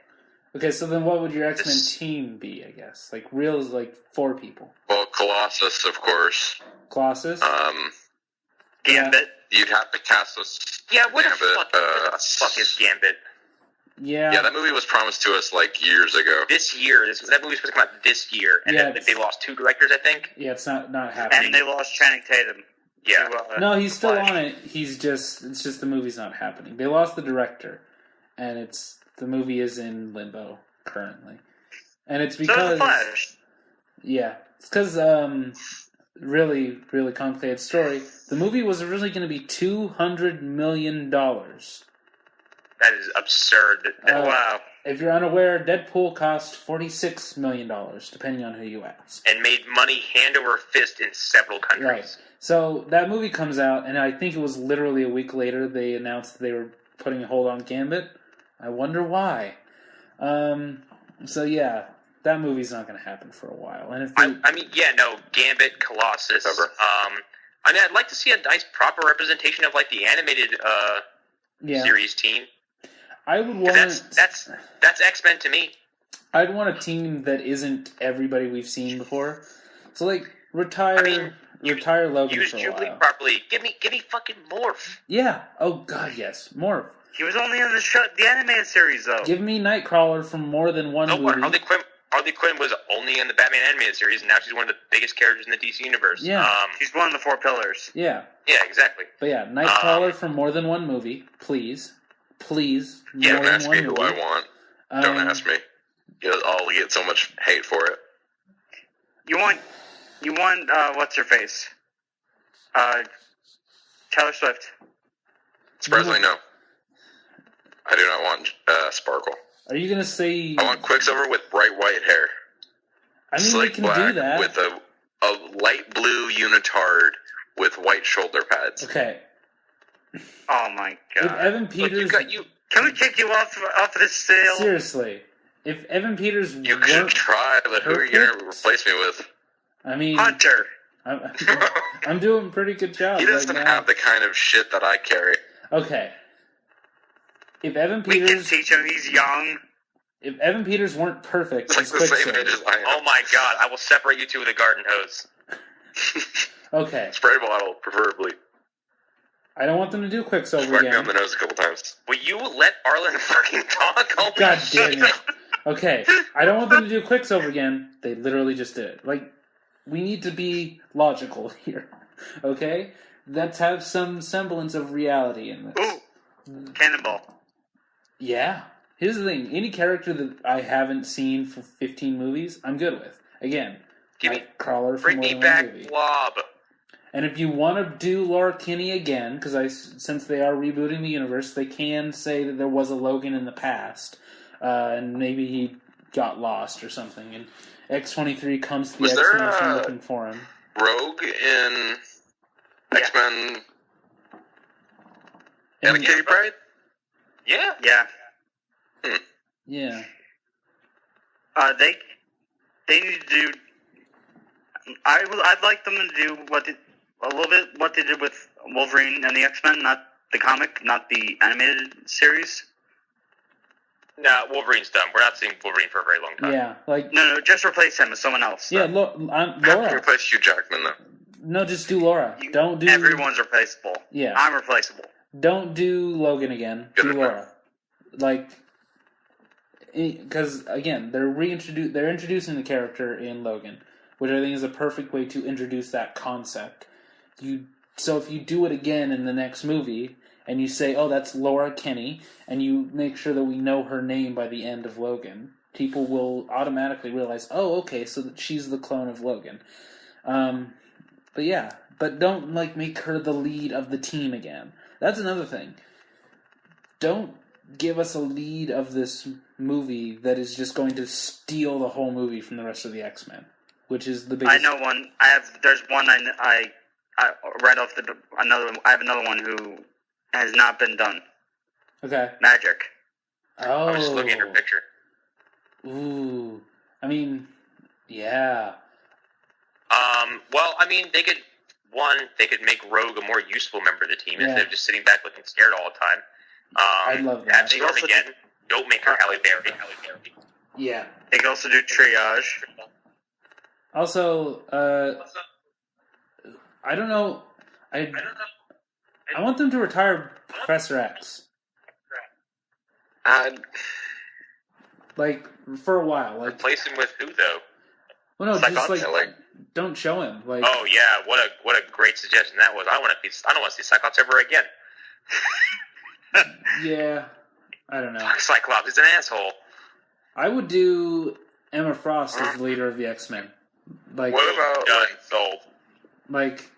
Okay, so then what would your X-Men team be, I guess? Like, real is like 4 people. Well, Colossus, of course. Colossus? Gambit. You'd have to cast us. Yeah, what the Gambit. fuck is Gambit? Yeah. Yeah, that movie was promised to us years ago. This year, that movie's supposed to come out this year, and Yeah, then they lost 2 directors, I think. Yeah, it's not happening. And they lost Channing Tatum. Yeah. To, No, he's still Flash. on it. It's just the movie's not happening. They lost the director, and the movie is in limbo currently. And it's So is because the Flash. yeah, it's because really, really complicated story. The movie was originally going to be $200 million, That is absurd. Wow. If you're unaware, Deadpool cost $46 million, depending on who you ask. And made money hand over fist in several countries. Right. So that movie comes out, and I think it was literally a week later they announced they were putting a hold on Gambit. I wonder why. So yeah, that movie's not going to happen for a while. And if Gambit, Colossus. I'd like to see a nice proper representation of like the animated series team. I would want that's X-Men to me. I'd want a team that isn't everybody we've seen before. So like retire Logan use for a Jubilee while. properly. Give me fucking Morph. Yeah. Oh god, yes, Morph. He was only in the animated series, though. Give me Nightcrawler from more than one movie. Harley Quinn was only in the Batman animated series, and now she's one of the biggest characters in the DC universe. Yeah. She's one of the 4 pillars. Yeah. Yeah, exactly. But yeah, Nightcrawler from more than one movie, please. Please. Yeah, don't ask me who movie. I want. Don't ask me. I'll get so much hate for it. You want what's her face? Taylor Swift. Surprisingly, no. I do not want Sparkle. Are you gonna say? I want Quicksilver with bright white hair. I mean, Slick we can black do that with a light blue unitard with white shoulder pads. Okay. Oh my god! If Evan Peters, can we kick you off this sale? Seriously, if Evan Peters, you should try, but who are you gonna replace me with? I mean, Hunter. I'm doing a pretty good job. He doesn't have the kind of shit that I carry. Okay. If Evan We can Peters, teach him. He's young. If Evan Peters weren't perfect, It's like as the same Quicksilver. age as I am. Oh my god, I will separate you two with a garden hose. Okay. Spray bottle, preferably. I don't want them to do Quicksilver Whack me again. on the nose a couple times. Will you let Arlen fucking talk? Oh God shit. damn it. Okay. I don't want them to do Quicksilver again. They literally just did it. Like, we need to be logical here. Okay? Let's have some semblance of reality in this. Ooh, Cannonball. Yeah. Here's the thing. Any character that I haven't seen for 15 movies, I'm good with. Again, Nightcrawler from Bring more me than back one movie. Blob. And if you want to do Laura Kinney again, because since they are rebooting the universe, they can say that there was a Logan in the past, and maybe he got lost or something, and X-23 comes to the X-Men looking for him. Rogue in X-Men and Kitty Pryde? Yeah. Yeah. Yeah. They need to do. I'd like them to do what they did with Wolverine and the X-Men, not the comic, not the animated series. Nah, Wolverine's done. We're not seeing Wolverine for a very long time. Yeah, like No, just replace him with someone else. yeah, Laura. Replace Hugh Jackman, though. No, just do Laura. Don't do Everyone's replaceable. Yeah. I'm replaceable. Don't do Logan again. Good Do enough. Laura. Like, because again, they're introducing the character in Logan, which I think is a perfect way to introduce that concept. So if you do it again in the next movie, and you say, "Oh, that's Laura Kinney," and you make sure that we know her name by the end of Logan, people will automatically realize, "Oh, okay, so that she's the clone of Logan." But don't make her the lead of the team again. That's another thing. Don't give us a lead of this movie that is just going to steal the whole movie from the rest of the X-Men, which is the biggest. I know one. There's one I right off another. I have another one who has not been done. Okay. Magic. Oh. I was just looking at her picture. Ooh. I mean, yeah. Well, I mean, they could make Rogue a more useful member of the team instead of just sitting back looking scared all the time. I'd love that. Have Storm again. Don't make her Halle Berry. Yeah. They could also do triage. Also, I don't know. I want them to retire Professor X. For a while. Replace him with who, though? Well, no, Cyclops? just don't show him. Oh yeah, what a great suggestion that was. I don't want to see Cyclops ever again. Yeah, I don't know. Cyclops is an asshole. I would do Emma Frost as the leader of the X-Men. What about sold?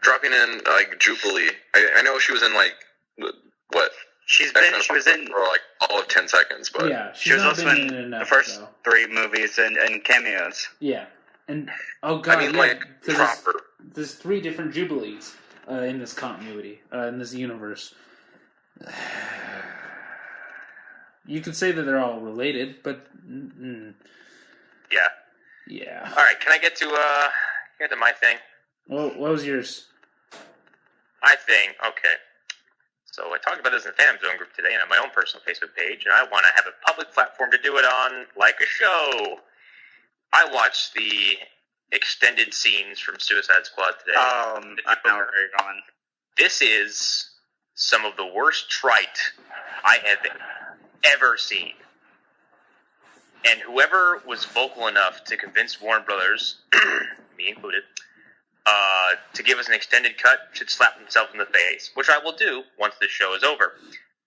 dropping in Jubilee? I know she was in She was in for like all of 10 seconds, but Yeah, she was not also been in enough, the first though. 3 movies and cameos. Yeah, and oh god, I mean, yeah, like, 'cause proper. there's 3 different Jubilees in this continuity, in this universe. You could say that they're all related, but Yeah. yeah. All right, can I get to my thing? Well, what was yours? My thing, okay. So I talked about this in the Phantom Zone group today and on my own personal Facebook page, and I want to have a public platform to do it on, like a show. I watched the extended scenes from Suicide Squad today. I know where you're going. This is some of the worst trite I have ever seen. And whoever was vocal enough to convince Warner Brothers, me included, to give us an extended cut should slap themselves in the face, which I will do once this show is over.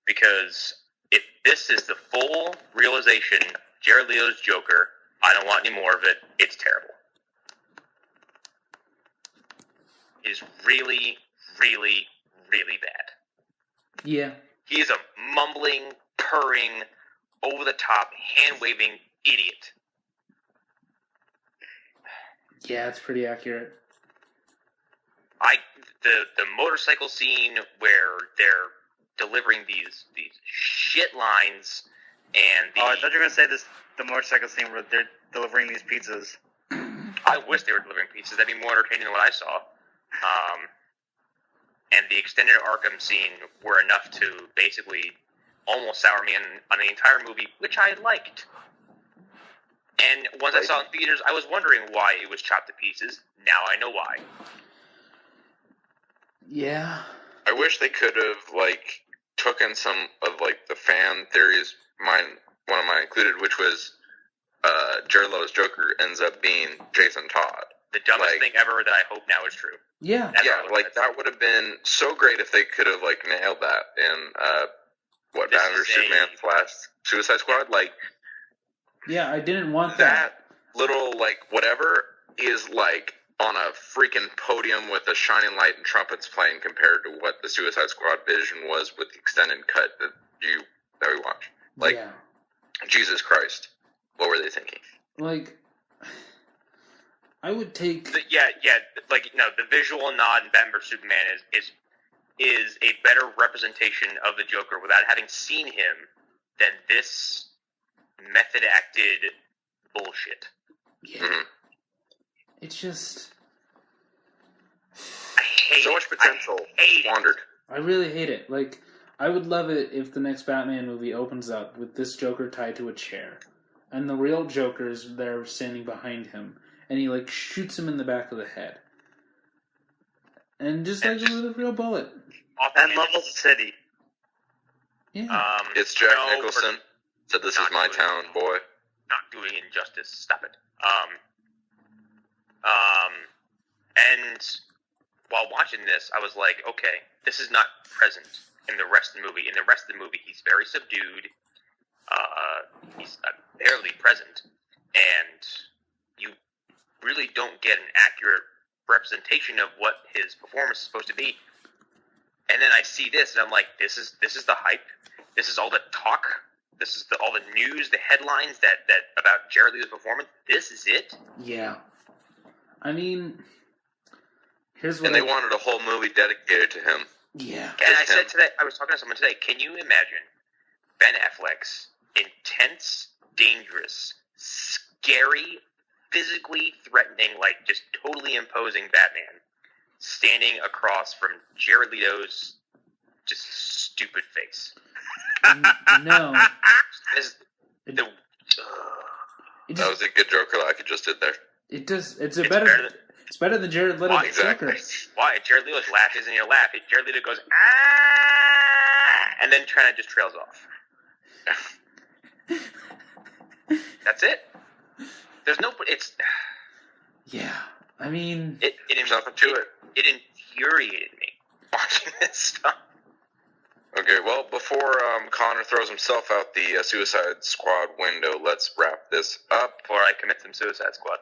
Because if this is the full realization of Jared Leto's Joker, I don't want any more of it. It's terrible. It is really, really, really bad. Yeah. He is a mumbling, purring, over-the-top, hand-waving idiot. Yeah, it's pretty accurate. The motorcycle scene where they're delivering these shit lines and I thought you were going to say the motorcycle scene where they're delivering these pizzas. I wish they were delivering pizzas. That'd be more entertaining than what I saw. And the extended Arkham scene were enough to basically almost sour me on the entire movie, which I liked. And once I saw it in theaters, I was wondering why it was chopped to pieces. Now I know why. Yeah. I wish they could have, like, taken some of, like, the fan theories, one of mine included, which was Jared Leto's Joker ends up being Jason Todd. The dumbest thing ever that I hope now is true. Yeah. That would have been so great if they could have, like, nailed that in, Batman vs. Superman / Suicide Squad? Like, yeah, I didn't want that little, like, whatever is, like, on a freaking podium with a shining light and trumpets playing compared to what the Suicide Squad vision was with the extended cut that we watched. Like, yeah. Jesus Christ. What were they thinking? Like, I would take... The visual nod in Batman vs. Superman is a better representation of the Joker without having seen him than this method-acted bullshit. Yeah. Mm-hmm. It's just... I hate so much potential wandered. I really hate it. Like, I would love it if the next Batman movie opens up with this Joker tied to a chair. And the real Joker's there standing behind him. And he, like, shoots him in the back of the head. And just, like, with a real bullet. And levels the city. Yeah. It's Jack Nicholson. Said this is my town, boy. Not doing injustice. Stop it. And while watching this, I was like, okay, this is not present in the rest of the movie. In the rest of the movie, he's very subdued. He's barely present. And you really don't get an accurate representation of what his performance is supposed to be. And then I see this, and I'm like, this is the hype. This is all the talk. This is all the news, the headlines that about Jared Leto's performance. This is it. Yeah. I mean, here's what. And they wanted a whole movie dedicated to him. Yeah. And I said today, I was talking to someone today. Can you imagine Ben Affleck's intense, dangerous, scary, physically threatening, like just totally imposing Batman, standing across from Jared Leto's just stupid face? No. That was a good Joker like you just did there. It does. It's better than Jared Leto's Joker. Why? Jared Leto's laugh isn't your laugh. Jared Leto goes, ah, and then kind of just trails off. That's it. There's no. It's. Yeah. I mean, There's nothing to it. It infuriated me watching this stuff. Okay, well, before Connor throws himself out the Suicide Squad window, let's wrap this up. Before I commit some Suicide Squad.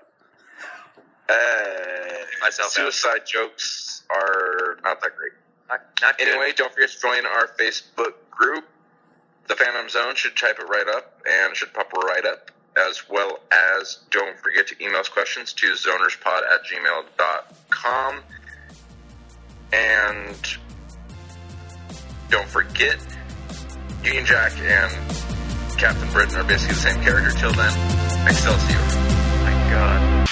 Suicide jokes are not that great. Not good. Anyway, don't forget to join our Facebook group. The Phantom Zone should type it right up and should pop right up. As well as don't forget to email us questions to zonerspod@gmail.com. And don't forget, Union Jack and Captain Britain are basically the same character. Till then, Excelsior. My God.